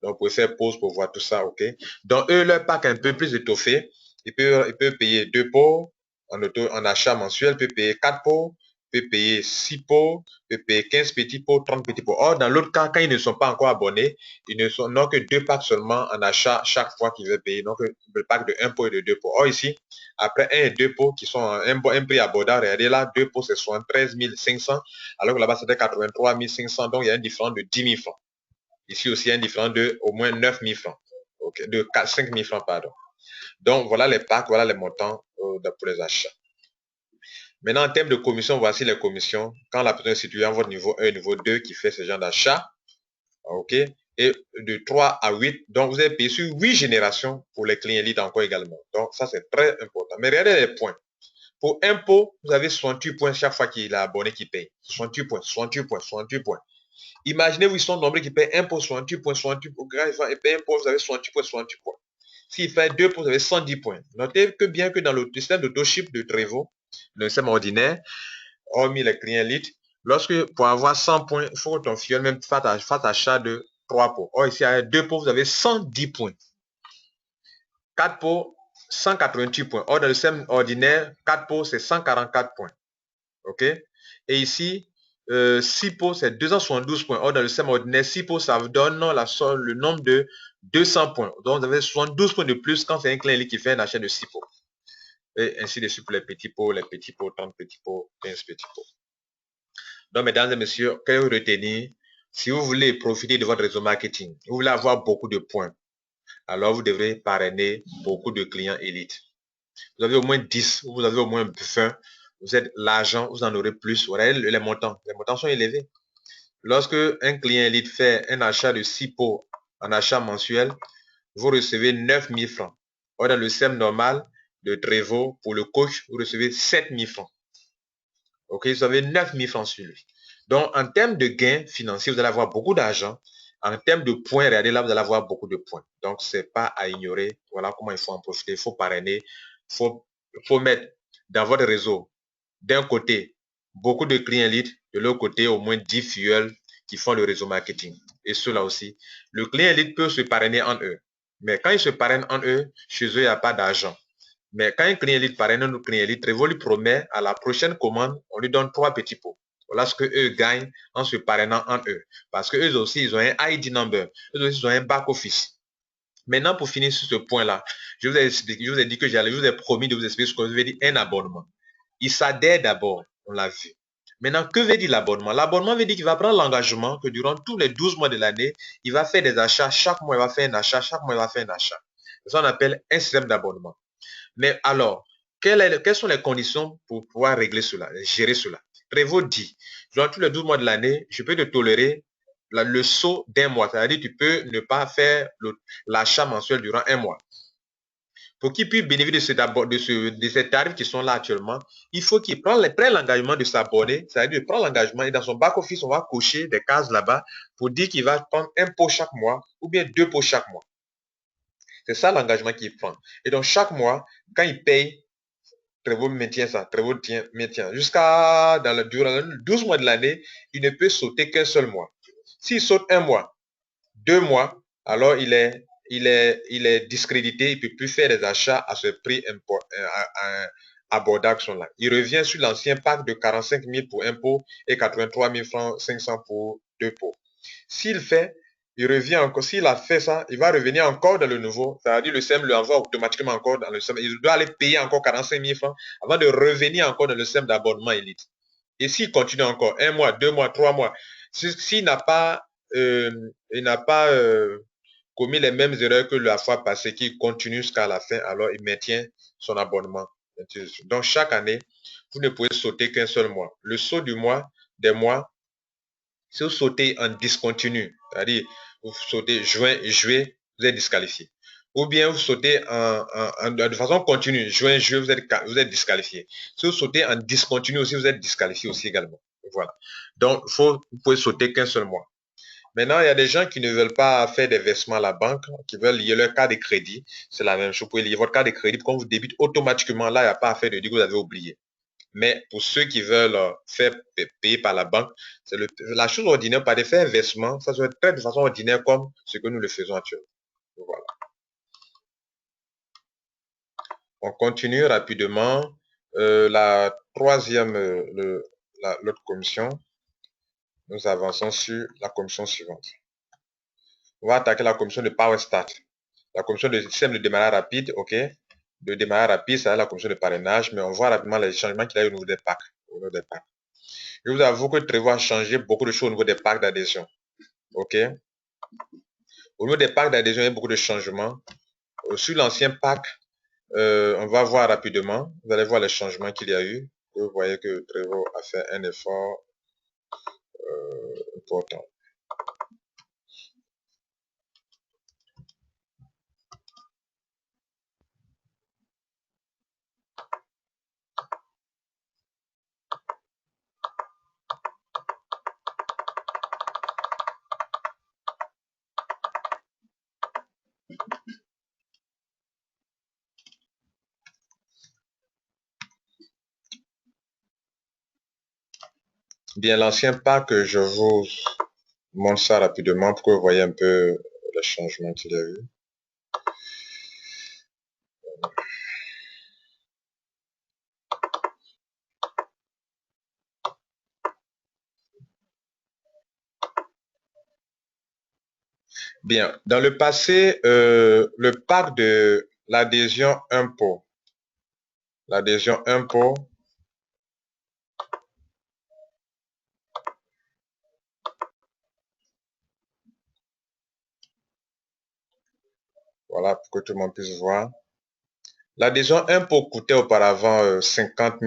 Donc, vous pouvez faire pause pour voir tout ça, OK? Donc, eux, leur pack un peu plus étoffé. Il peut payer deux pots en achat mensuel, il peut payer 4 pots, peut payer 6 pots, peut payer 15 petits pots, 30 petits pots. Or, dans l'autre cas, quand ils ne sont pas encore abonnés, ils n'ont que 2 packs seulement en achat chaque fois qu'ils veulent payer. Donc, le pack de 1 pot et de 2 pots. Or, ici, après 1 et 2 pots qui sont un prix abordable, regardez là, 2 pots, c'est 73 500, alors que là-bas, c'était 83 500. Donc, il y a une différence de 10 000 francs. Ici aussi, il y a une différence de au moins 9 000 francs. Okay, de 5 000 francs, pardon. Donc, voilà les packs, voilà les montants pour les achats. Maintenant, en termes de commission, voici les commissions. Quand la personne est située en votre niveau 1 niveau 2 qui fait ce genre d'achat, ok, et de 3 à 8, donc vous avez payé sur 8 générations pour les clients lead encore également. Donc, ça, c'est très important. Mais regardez les points. Pour impôt, vous avez 68 points chaque fois qu'il a abonné qui paye. 68 points, 68 points, 68 points. Imaginez-vous, ils sont nombreux qui payent impôt, 68 points, 68 points. Quand ils payent impôt, vous avez 68 points, 68 points. S'il fait 2 points, vous avez 110 points. Notez que bien que dans le système d'autoship de Trevo, le système ordinaire, hormis les clients lead, lorsque pour avoir 100 points, il faut que ton filleul même fasse achat de 3 pots. Or, ici, avec 2 pots, vous avez 110 points. 4 pots, 188 points. Or, dans le système ordinaire, 4 pots, c'est 144 points. OK? Et ici, 6 pots, c'est 272 points. Or, dans le système ordinaire, 6 pots, ça vous donne le nombre de 200 points. Donc, vous avez 72 points de plus quand c'est un client qui fait un achat de 6 pots. Et ainsi de suite pour les petits pots, 30 petits pots, 15 petits pots. Donc, mesdames et messieurs, que vous retenez, si vous voulez profiter de votre réseau marketing, vous voulez avoir beaucoup de points, alors vous devrez parrainer beaucoup de clients élites. Vous avez au moins 10, vous avez au moins 20, vous êtes l'argent, vous en aurez plus. Voilà les montants. Les montants sont élevés. Lorsque un client élite fait un achat de 6 pots en achat mensuel, vous recevez 9 000 francs. Or, dans le système normal de Trevo, pour le coach, vous recevez 7 000 francs. OK, vous avez 9 000 francs sur lui. Donc, en termes de gains financiers, vous allez avoir beaucoup d'argent. En termes de points, regardez là, vous allez avoir beaucoup de points. Donc, ce n'est pas à ignorer. Voilà comment il faut en profiter. Il faut parrainer. Il faut mettre dans votre réseau, d'un côté, beaucoup de clients leads, de l'autre côté, au moins 10 fuels qui font le réseau marketing. Et cela aussi. Le client lead peut se parrainer en eux. Mais quand ils se parrainent en eux, chez eux, il n'y a pas d'argent. Mais quand un client lead parraine un autre client lead, Trevo lui promet à la prochaine commande, on lui donne 3 petits pots. Voilà ce qu'eux gagnent en se parrainant en eux. Parce qu'eux aussi, ils ont un ID number. Eux aussi, ils ont un back office. Maintenant, pour finir sur ce point-là, je vous ai dit que je vous ai promis de vous expliquer ce que veut dire un abonnement. Il s'adhère d'abord, on l'a vu. Maintenant, que veut dire l'abonnement? L'abonnement veut dire qu'il va prendre l'engagement que durant tous les 12 mois de l'année, il va faire des achats. Chaque mois, il va faire un achat. Chaque mois, il va faire un achat. C'est ça qu'on appelle un système d'abonnement. Mais alors, quelles sont les conditions pour pouvoir régler cela, gérer cela? Prévost dit, durant tous les 12 mois de l'année, je peux te tolérer le saut d'un mois. C'est-à-dire tu peux ne pas faire l'achat mensuel durant un mois. Pour qu'il puisse bénéficier de ces tarifs qui sont là actuellement, il faut qu'il prenne l'engagement de s'abonner, c'est-à-dire de prendre l'engagement et dans son back-office, on va cocher des cases là-bas pour dire qu'il va prendre un pot chaque mois ou bien 2 pots chaque mois. C'est ça l'engagement qu'il prend. Et donc chaque mois, quand il paye, Trevo maintient ça, Trevo maintient. Durant 12 mois de l'année, il ne peut sauter qu'un seul mois. S'il saute un mois, 2 mois, alors il est discrédité, il ne peut plus faire des achats à ce prix abordable sont là. Il revient sur l'ancien pack de 45 000 pour un pot et 83 000 francs 500 pour 2 pots. S'il a fait ça, il va revenir encore dans le nouveau, c'est-à-dire le SEM lui envoie automatiquement encore dans le SEM. Il doit aller payer encore 45 000 francs avant de revenir encore dans le SEM d'abonnement élite. Et s'il continue encore 1 mois, 2 mois, 3 mois, s'il n'a pas commis les mêmes erreurs que la fois passée, qu'il continue jusqu'à la fin, alors il maintient son abonnement. Donc chaque année, vous ne pouvez sauter qu'un seul mois. Le saut des mois, si vous sautez en discontinu, c'est-à-dire vous sautez juin, juillet, vous êtes disqualifié. Ou bien vous sautez de façon continue, juin, juillet, vous êtes disqualifié. Si vous sautez en discontinu aussi, vous êtes disqualifié aussi également. Voilà. Donc, vous pouvez sauter qu'un seul mois. Maintenant, il y a des gens qui ne veulent pas faire des versements à la banque, qui veulent lier leur carte de crédit. C'est la même chose. Vous pouvez lier votre carte de crédit. Quand vous débite automatiquement, là, il n'y a pas à faire de dire que vous avez oublié. Mais pour ceux qui veulent faire payer par la banque, c'est la chose ordinaire, pas de faire un versement, ça doit être fait de façon ordinaire comme ce que nous le faisons actuellement. Voilà. On continue rapidement. La l'autre commission. Nous avançons sur la commission suivante. On va attaquer la commission de Power Start. La commission de système de démarrage rapide, ok. De démarrage rapide, c'est la commission de parrainage, mais on voit rapidement les changements qu'il y a eu au niveau des packs. Je vous avoue que Trevor a changé beaucoup de choses au niveau des packs d'adhésion. Ok. Au niveau des packs d'adhésion, il y a beaucoup de changements. Sur l'ancien pack, on va voir rapidement. Vous allez voir les changements qu'il y a eu. Vous voyez que Trevor a fait un effort important. Bien, l'ancien pack, je vous montre ça rapidement pour que vous voyez un peu les changements qu'il y a eu. Bien, dans le passé, le pack de l'adhésion impôt, voilà, pour que tout le monde puisse voir. L'adhésion impôt coûtait auparavant 50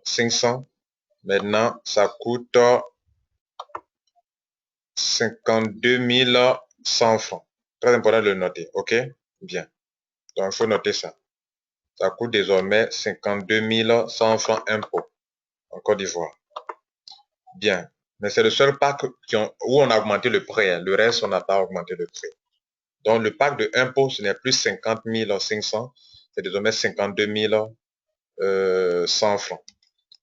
500. Maintenant, ça coûte 52 100 francs. Très important de le noter, ok? Bien. Donc, il faut noter ça. Ça coûte désormais 52 100 francs impôt en Côte d'Ivoire. Bien. Mais c'est le seul pack où on a augmenté le prix. Hein. Le reste, on n'a pas augmenté le prix. Donc, le pack de impôt, ce n'est plus 50 500. C'est désormais 52 100 francs.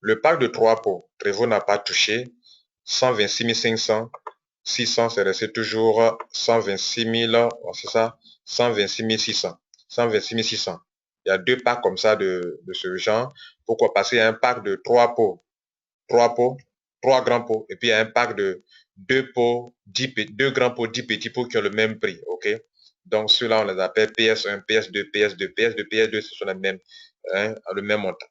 Le pack de 3 pots, Trevor n'a pas touché. 126 500. 600, c'est resté toujours 126 000, c'est ça, 126 600. 126 600. Il y a deux packs comme ça de ce genre. Pourquoi? Parce qu'il y a un pack de 3 pots, 3 grands pots, et puis il y a un pack de 2 pots, 2 grands pots, 10 petits pots qui ont le même prix, ok? Donc ceux-là, on les appelle PS1, PS2, PS2, PS2, PS2, ce sont les mêmes, hein, le même montant.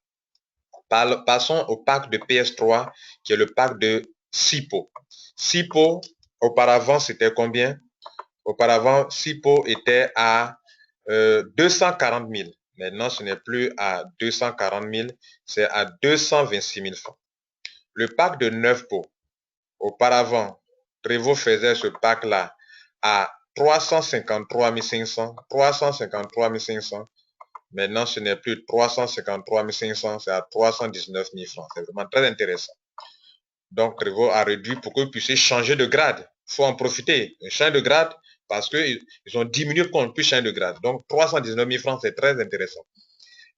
Passons au pack de PS3, qui est le pack de 6 pots. 6 pots, auparavant, c'était combien? Auparavant, 6 pots étaient à 240 000. Maintenant, ce n'est plus à 240 000, c'est à 226 000 francs. Le pack de 9 pots, auparavant, Trevor faisait ce pack-là à 353 500, 353 500. Maintenant, ce n'est plus 353 500, c'est à 319 000 francs. C'est vraiment très intéressant. Donc, Trevor a réduit pour que vous puissiez changer de grade. Il faut en profiter. Changer de grade parce qu'ils ont diminué pour qu'on puisse changer de grade. Donc, 319 000 francs, c'est très intéressant.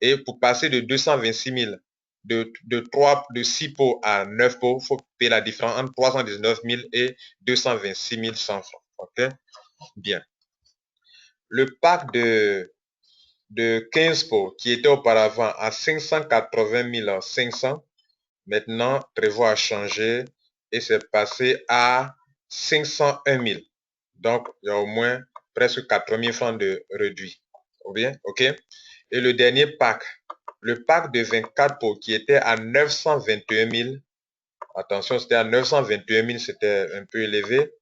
Et pour passer de 226 000, de 6 pots à 9 pots, il faut payer la différence entre 319 000 et 226 100 francs. OK? Bien. Le pack de 15 pots qui était auparavant à 580 500, maintenant, Trevor a changé et c'est passé à 501 000. Donc, il y a au moins presque 4 000 francs de réduit. Bien, ok? Et le dernier pack, le pack de 24 pots qui était à 921 000. Attention, c'était à 921 000, c'était un peu élevé.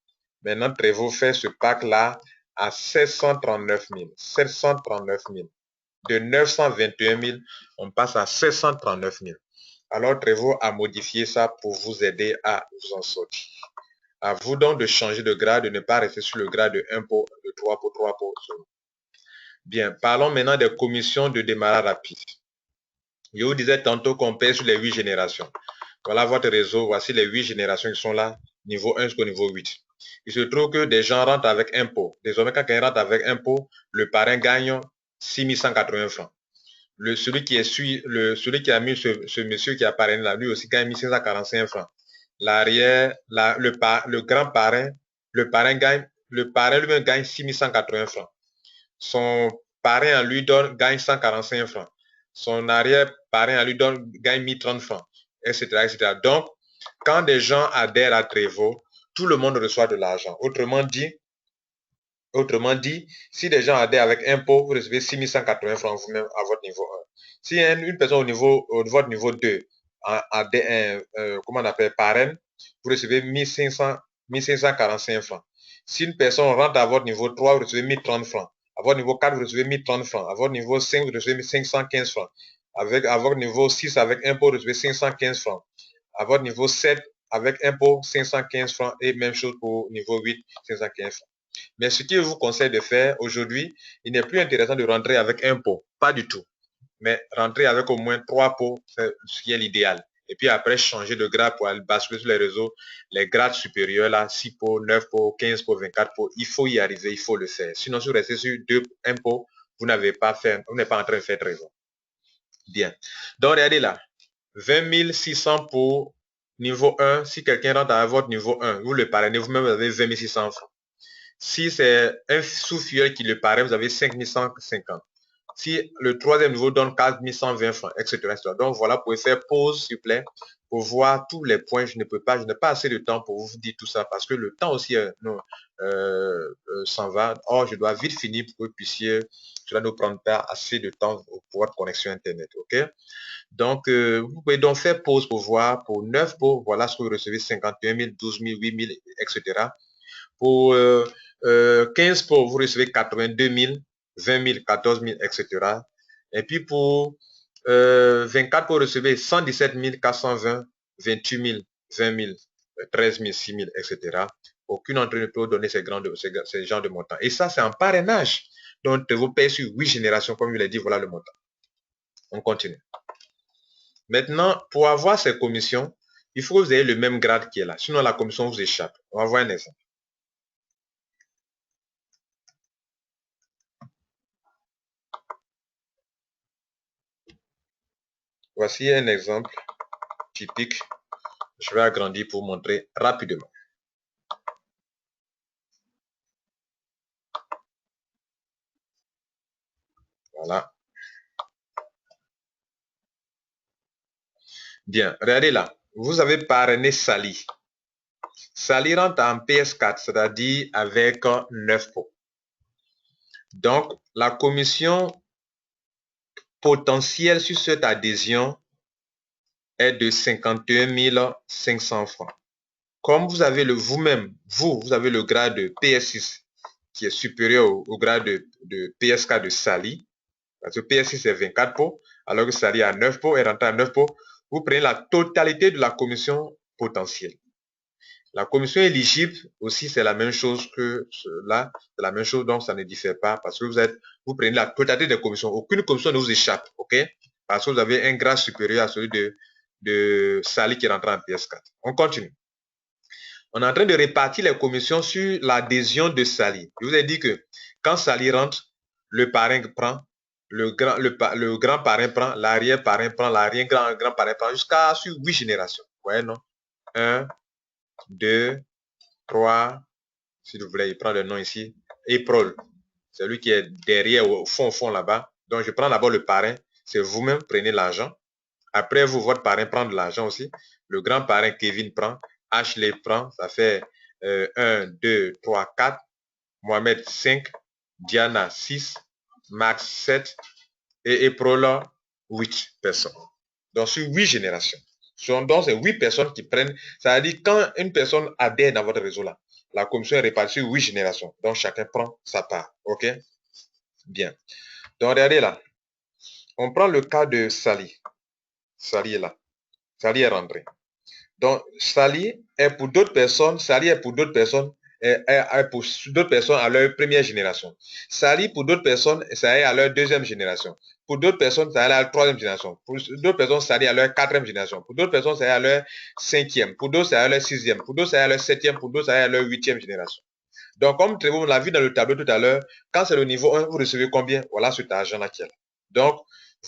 Maintenant, Trevor fait ce pack-là à 739 000. 739 000. De 921 000, on passe à 739 000. Alors, Trevor a modifié ça pour vous aider à vous en sortir. À vous donc de changer de grade, de ne pas rester sur le grade de 1 pot, de 3 pots, 3 pots. Bien, parlons maintenant des commissions de démarrage rapide. Je vous disais tantôt qu'on paie sur les 8 générations. Voilà votre réseau, voici les 8 générations qui sont là, niveau 1 jusqu'au niveau 8. Il se trouve que des gens rentrent avec un pot. Désormais, quand quelqu'un rentre avec un pot, le parrain gagne 6 180 francs. Celui qui a mis ce monsieur qui a parrainé là, lui aussi gagne 1545 francs. L'arrière, le grand parrain, le parrain lui-même gagne 6180 francs. Son parrain lui gagne 145 francs. Son arrière parrain lui gagne 1030 francs, etc., etc. Donc, Quand des gens adhèrent à Trevo, tout le monde reçoit de l'argent. Autrement dit, si des gens adhèrent avec impôt, vous recevez 6180 francs vous-même à votre niveau 1. Si une personne au votre niveau 2 adhère, comment on appelle, parraine, vous recevez 1545 francs. Si une personne rentre à votre niveau 3, vous recevez 1030 francs. À votre niveau 4, vous recevez 1030 francs. À votre niveau 5, vous recevez 515 francs. À votre niveau 6, avec impôt, vous recevez 515 francs. À votre niveau 7, avec impôt, 515 francs. Et même chose pour niveau 8, 515 francs. Mais ce que je vous conseille de faire aujourd'hui, il n'est plus intéressant de rentrer avec un pot, pas du tout. Mais rentrer avec au moins 3 pots, c'est ce qui est l'idéal. Et puis après, changer de grade pour aller basculer sur les réseaux, les grades supérieurs, là, 6 pots, 9 pots, 15 pots, 24 pots, il faut y arriver, il faut le faire. Sinon, si vous restez sur 1 pot, vous n'avez pas fait, vous n'êtes pas en train de faire raison. Bien. Donc, regardez là. 20 600 pour niveau 1. Si quelqu'un rentre à votre niveau 1, vous le parrainez, vous-même, vous avez 20 600 francs. Si c'est un sous-filleul qui le paraît, vous avez 5150. Si le troisième niveau donne 4120 francs, etc., etc. Donc voilà, vous pouvez faire pause, s'il vous plaît, pour voir tous les points. Je n'ai pas assez de temps pour vous dire tout ça parce que le temps aussi s'en va. Or, je dois vite finir pour que vous puissiez, cela ne prend pas assez de temps pour votre connexion Internet. OK? Donc, vous pouvez donc faire pause pour voir pour 9 pots, voilà ce que vous recevez, 51 000, 12 000, 8 000, etc. Pour 15 pots, vous recevez 82 000, 20 000, 14 000, etc. Et puis pour 24 pots, vous recevez 117 420, 28 000, 20 000, 13 000, 6 000, etc. Aucune d'entre eux ne peut donner ces genres de montants. Et ça, c'est un parrainage. Donc, vous payez sur 8 générations, comme je l'ai dit, voilà le montant. On continue. Maintenant, pour avoir ces commissions, il faut que vous ayez le même grade qui est là. Sinon, la commission vous échappe. On va voir un exemple. Voici un exemple typique. Je vais agrandir pour montrer rapidement. Voilà. Bien, regardez là. Vous avez parrainé Sally. Sally rentre en PS4, c'est-à-dire avec 9 pots. Donc, la commission potentielle sur cette adhésion est de 51 500 francs. Comme vous avez vous-même, vous avez le grade de PS6 qui est supérieur au grade de PS4 de Sally, parce que PS6 c'est 24 pots, alors que Sally a 9 pots, elle rentre à 9 pots, vous prenez la totalité de la commission potentielle. La commission éligible aussi, c'est la même chose que là, c'est la même chose, donc ça ne diffère pas parce que vous prenez la totalité des commissions. Aucune commission ne vous échappe, ok? Parce que vous avez un grade supérieur à celui de Sally qui rentre en PS4. On continue. On est en train de répartir les commissions sur l'adhésion de Sally. Je vous ai dit que quand Sally rentre, le parrain prend, le grand parrain prend, l'arrière parrain prend, l'arrière grand parrain prend, jusqu'à sur 8 générations. Ouais, non? 1, 2, 3, s'il vous plaît, il prend le nom ici. April, c'est lui qui est derrière, au fond là-bas. Donc, je prends d'abord le parrain. C'est vous-même, prenez l'argent. Après, vous, votre parrain prend de l'argent aussi. Le grand parrain, Kevin, prend. Ashley prend. Ça fait 1, 2, 3, 4. Mohamed, 5. Diana, 6. Max, 7. Et April, 8 personnes. Donc, sur 8 générations. Donc, c'est 8 personnes qui prennent. Ça veut dire quand une personne adhère dans votre réseau là, la commission est répartie sur 8 générations. Donc, chacun prend sa part. OK? Bien. Donc, regardez là. On prend le cas de Sally. Sally est là. Sally est rentrée. Donc, Sally est pour d'autres personnes, est pour d'autres personnes à leur première génération. Sally, pour d'autres personnes, ça est à leur deuxième génération. Pour d'autres personnes, ça est à leur troisième génération. Pour d'autres personnes, ça est à leur quatrième génération. Pour d'autres personnes, ça est à leur cinquième. Pour d'autres, ça est à leur sixième. Pour d'autres, ça est à leur septième. Pour d'autres, ça est à leur huitième génération. Donc, comme on l'a vu dans le tableau tout à l'heure, quand c'est le niveau 1, vous recevez combien? Voilà cet argent-là qui est là. Donc,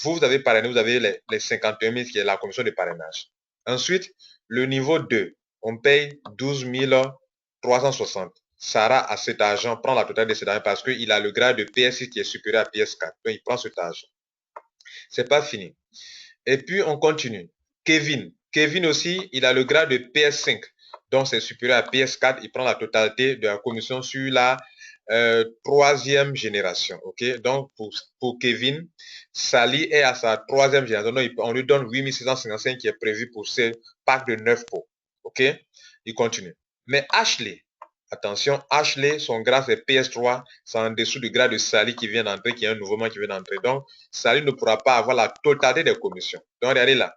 vous avez parrainé, vous avez les 51 000 qui est la commission de parrainage. Ensuite, le niveau 2, on paye 12 360. Sarah a cet argent, prend la totalité de cet argent parce qu'il a le grade de PS6 qui est supérieur à PS4. Donc, il prend cet argent. C'est pas fini. Et puis, on continue. Kevin Kevin aussi, il a le grade de PS5. Donc, c'est supérieur à PS4. Il prend la totalité de la commission sur la troisième génération. OK? Donc, pour Kevin, Sally est à sa troisième génération. Donc, on lui donne 8655 qui est prévu pour ce pack de 9 pots. OK? Il continue. Mais Ashley, attention, Ashley, son grade c'est PS3, c'est en dessous du grade de Sally qui vient d'entrer, qui est un nouveau qui vient d'entrer. Donc, Sally ne pourra pas avoir la totalité des commissions. Donc, regardez là.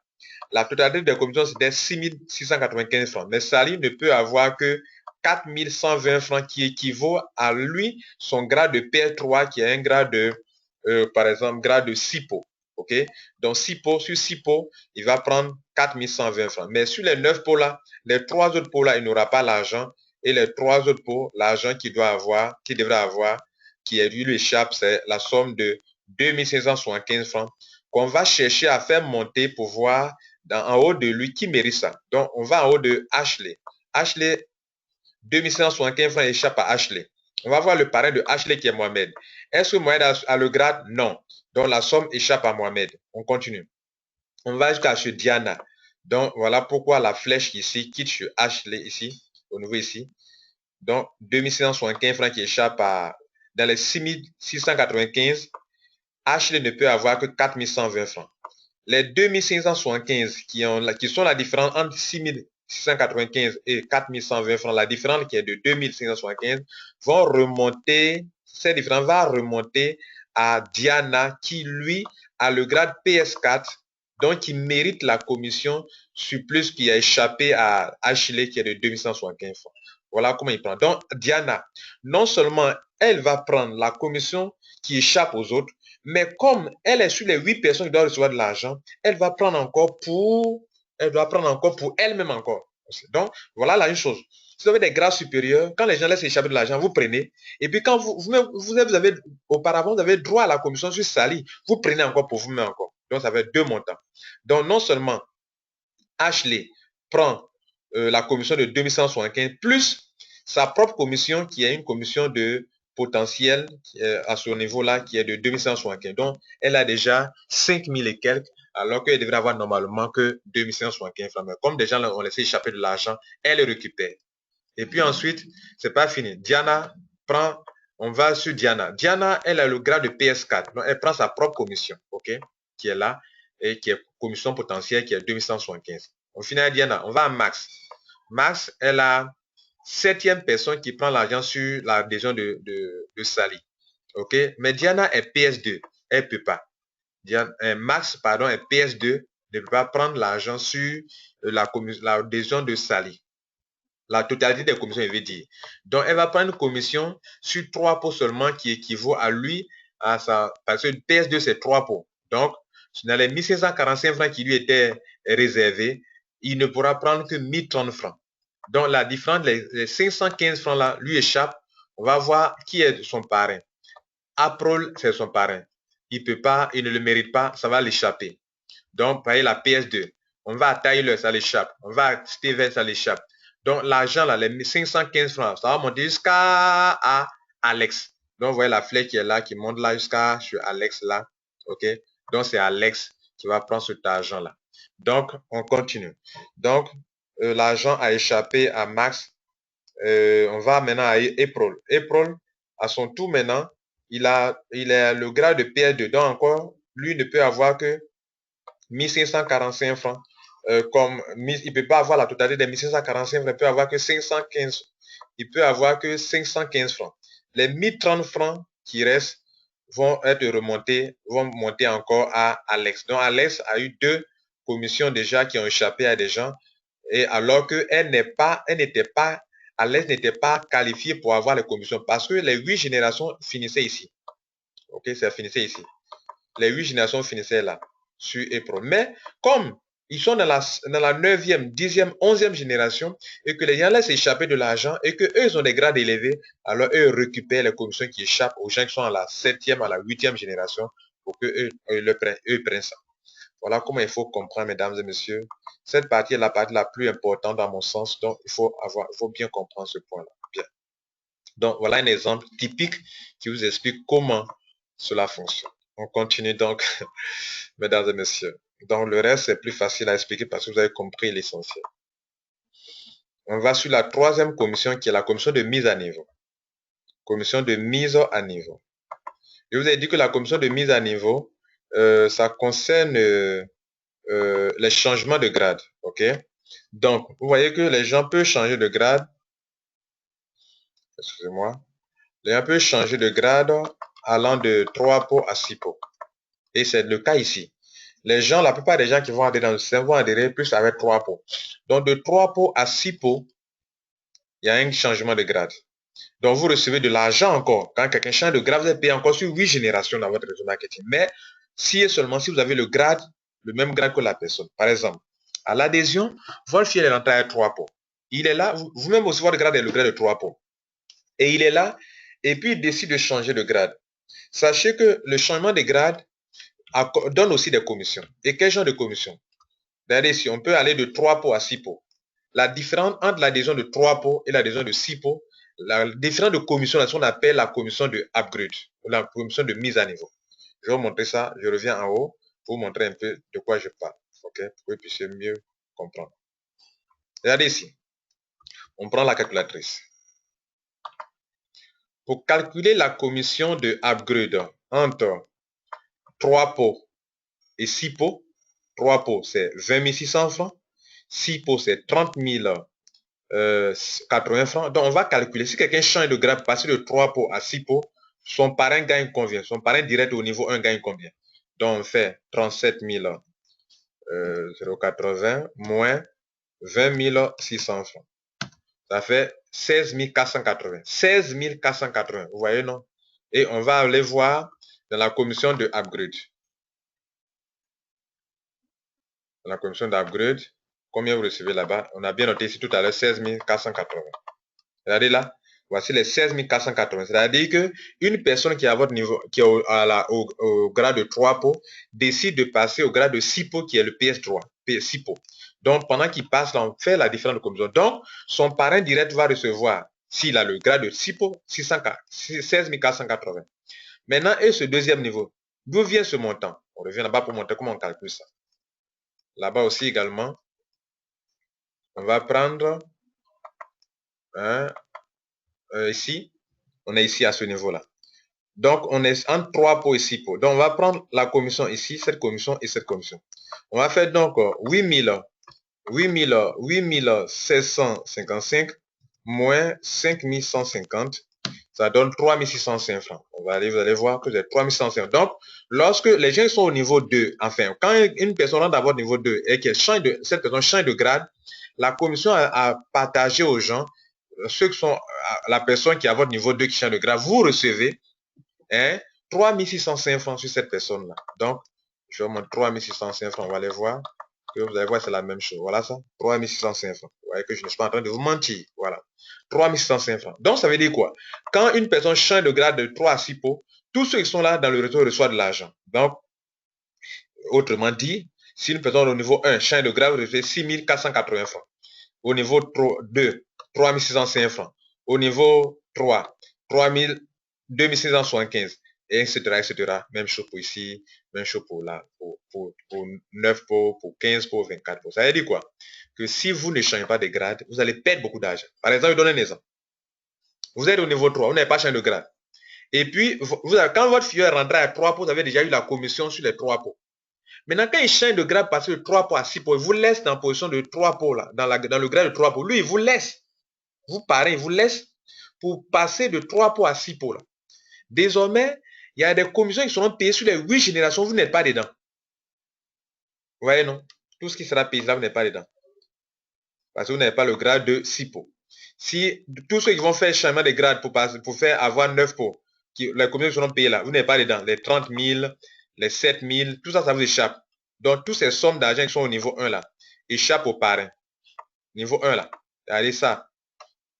La totalité des commissions, c'était 6695 francs. Mais Sally ne peut avoir que 4120 francs qui équivaut à lui, son grade de PS3 qui est un grade de, par exemple, grade de 6 pots. OK? Donc, 6 pots, sur 6 pots, il va prendre 4120 francs. Mais sur les 9 pots là, les 3 autres pots là, il n'aura pas l'argent. Et les 3 autres pots, l'argent qu'il doit avoir, qu'il devrait avoir, qui lui échappe, c'est la somme de 2575 francs qu'on va chercher à faire monter pour voir en haut de lui qui mérite ça. Donc, on va en haut de Ashley. Ashley, 2575 francs échappe à Ashley. On va voir le parrain de Ashley qui est Mohamed. Est-ce que Mohamed a le grade? Non. Donc, la somme échappe à Mohamed. On continue. On va jusqu'à chez Diana. Donc, voilà pourquoi la flèche ici quitte chez Ashley ici, au niveau ici. Donc, 2675 francs qui échappent à, dans les 6695, Ashley ne peut avoir que 4120 francs. Les 2575 qui sont la différence entre 6695 et 4120 francs, la différence qui est de 2575, vont remonter, cette différence va remonter à Diana qui, lui, a le grade PS4, donc qui mérite la commission surplus qui a échappé à Ashley qui est de 2175 francs. Voilà comment il prend. Donc, Diana, non seulement elle va prendre la commission qui échappe aux autres, mais comme elle est sur les 8 personnes qui doivent recevoir de l'argent, elle doit prendre encore pour elle-même encore. Donc, voilà la une chose. Si vous avez des grades supérieurs, quand les gens laissent échapper de l'argent, vous prenez. Et puis quand vous avez, auparavant, vous avez droit à la commission sur Sally, vous prenez encore pour vous-même encore. Donc, ça fait deux montants. Donc, non seulement Ashley prend la commission de 2175 plus sa propre commission qui est une commission de potentiel à ce niveau-là qui est de 2175. Donc, elle a déjà 5000 et quelques alors qu'elle devrait avoir normalement que 2175 francs. Mais comme des gens ont laissé échapper de l'argent, elle le récupère. Et puis ensuite, c'est pas fini. Diana prend, on va sur Diana. Diana, elle a le grade de PS4. Donc, elle prend sa propre commission, OK, qui est là, et qui est commission potentielle, qui est 2175. On finit à Diana, on va à Max. Max, elle a septième personne qui prend l'argent sur l'adhésion de Sally. OK, mais Diana est PS2. Elle ne peut pas. Max, pardon, est PS2, ne peut pas prendre l'argent sur l'adhésion de Sally. La totalité des commissions, il veut dire. Donc, elle va prendre une commission sur 3 pots seulement qui équivaut à lui, parce que PS2, c'est 3 pots. Donc, dans les 1545 francs qui lui étaient réservés, il ne pourra prendre que 1030 francs. Donc, la différence, les 515 francs là, lui échappe. On va voir qui est son parrain. April, c'est son parrain. Il peut pas, il ne le mérite pas, ça va l'échapper. Donc, pareil, la PS2. On va à Tyler, ça l'échappe. On va à Steven, ça l'échappe. Donc, l'argent, là, les 515 francs, ça va monter jusqu'à Alex. Donc, vous voyez la flèche qui est là, qui monte là jusqu'à Alex, là. OK? Donc, c'est Alex qui va prendre cet argent-là. Donc, on continue. Donc, l'argent a échappé à Max. On va maintenant à April. April, à son tour maintenant, il a le grade de PS2. Donc, encore, lui ne peut avoir que 1545 francs. Comme il ne peut pas avoir la totalité des 1545 francs, il peut avoir que 515. Il peut avoir que 515 francs. Les 1030 francs qui restent vont être remontés, vont monter encore à Alex. Donc Alex a eu 2 commissions déjà qui ont échappé à des gens, et alors qu'elle n'était pas, Alex n'était pas qualifiée pour avoir les commissions parce que les 8 générations finissaient ici. Ok, ça finissait ici. Les 8 générations finissaient là, sur April. Mais comme ils sont dans la 9e, 10e, 11e génération et que les gens laissent échapper de l'argent et qu'eux, ils ont des grades élevés, alors eux récupèrent les commissions qui échappent aux gens qui sont à la 7e, à la 8e génération pour qu'eux prennent ça. Voilà comment il faut comprendre, mesdames et messieurs. Cette partie est la partie la plus importante dans mon sens, donc il faut bien comprendre ce point-là. Bien. Donc, voilà un exemple typique qui vous explique comment cela fonctionne. On continue donc, mesdames et messieurs. Donc, le reste, c'est plus facile à expliquer parce que vous avez compris l'essentiel. On va sur la troisième commission qui est la commission de mise à niveau. Commission de mise à niveau. Je vous ai dit que la commission de mise à niveau, ça concerne les changements de grade. OK? Donc, vous voyez que les gens peuvent changer de grade. Excusez-moi. Les gens peuvent changer de grade allant de 3 pots à 6 pots. Et c'est le cas ici. Les gens, la plupart des gens qui vont adhérer dans le système vont adhérer plus avec 3 pots. Donc, de 3 pots à 6 pots, il y a un changement de grade. Donc, vous recevez de l'argent encore. Quand quelqu'un change de grade, vous êtes payé encore sur 8 générations dans votre réseau marketing. Mais si et seulement si vous avez le grade, le même grade que la personne. Par exemple, à l'adhésion, votre fille est rentrée à 3 pots. Il est là, vous-même aussi, votre grade est le grade de 3 pots. Et il est là, et puis il décide de changer de grade. Sachez que le changement de grade donne aussi des commissions. Et quel genre de commissions? Regardez ici, on peut aller de 3 pots à 6 pots. La différence entre l'adhésion de 3 pots et l'adhésion de 6 pots, la différence de commission, c'est ce qu'on appelle la commission de upgrade, ou la commission de mise à niveau. Je vais vous montrer ça, je reviens en haut pour vous montrer un peu de quoi je parle, ok, pour que vous puissiez mieux comprendre. Regardez ici, on prend la calculatrice. Pour calculer la commission de upgrade entre 3 pots et 6 pots, 3 pots c'est 20 600 francs, 6 pots c'est 30 80 francs. Donc on va calculer, si quelqu'un change de grade, passer de 3 pots à 6 pots, son parrain gagne combien? Son parrain direct au niveau 1 gagne combien? Donc on fait 37 080 moins 20 600 francs. Ça fait 16 480. 16 480, vous voyez, non? Et on va aller voir dans la commission de upgrade. Dans la commission d'upgrade, combien vous recevez là-bas? On a bien noté ici tout à l'heure 16 480. Regardez là, voici les 16 480. C'est-à-dire qu'une personne qui est à votre niveau, qui est au grade de 3 pots, décide de passer au grade de 6 pots qui est le PS3, 6 pots. Donc, pendant qu'il passe, là, on fait la différence de commission. Donc, son parrain direct va recevoir, s'il a le grade de 6 pots, 16 480. Maintenant, et ce deuxième niveau, d'où vient ce montant? On revient là-bas pour montrer comment on calcule ça. Là-bas aussi également, on va prendre ici, on est ici à ce niveau-là. Donc, on est entre 3 pots et 6 pots. Donc, on va prendre la commission ici, cette commission et cette commission. On va faire donc 8755 moins 5150. Ça donne 3605 francs. Vous allez voir que c'est 3605. Donc, lorsque les gens sont au niveau 2, enfin, quand une personne rentre à votre niveau 2 et qu'elle change cette personne change de grade, la commission a partagé aux gens, ceux qui sont la personne qui est à votre niveau 2 qui change de grade, vous recevez 3605 francs sur cette personne-là. Donc, je vais vous montrer 3605 francs. On va aller voir. Que vous allez voir, c'est la même chose. Voilà ça. 3605 francs. Vous voyez que je ne suis pas en train de vous mentir. Voilà. 3605 francs. Donc, ça veut dire quoi? Quand une personne change de grade de 3 à 6 pots, tous ceux qui sont là dans le réseau reçoivent de l'argent. Donc, autrement dit, si une personne au niveau 1 change de grade, vous recevez 6480 francs. Au niveau 2, 3605 francs. Au niveau 3, 2675, et etc., etc. Même chose pour ici, même chose pour là, pour 9 pots, pour 15 pots, 24 pots. Ça veut dire quoi? Que si vous ne changez pas de grade, vous allez perdre beaucoup d'argent. Par exemple, je donne un exemple. Vous êtes au niveau 3, vous n'avez pas changé de grade. Et puis, quand votre fille est rentrée à 3 pots, vous avez déjà eu la commission sur les 3 pots. Maintenant, quand il change de grade, passer de 3 pots à 6 pots, il vous laisse dans la position de 3 pots, là, dans le grade de 3 pots. Lui, il vous laisse. Vous parlez, il vous laisse pour passer de 3 pots à 6 pots. Là. Désormais, il y a des commissions qui seront payées sur les 8 générations, vous n'êtes pas dedans. Vous voyez, non? Tout ce qui sera payé là, vous n'êtes pas dedans. Parce que vous n'avez pas le grade de 6 pots. Si tous ceux qui vont faire changement de grade pour faire avoir 9 pots, les commissions seront payées là, vous n'êtes pas dedans. Les 30 000, les 7 000, tout ça, ça vous échappe. Donc, toutes ces sommes d'argent qui sont au niveau 1 là, échappent au parrain. Niveau 1 là. Regardez ça.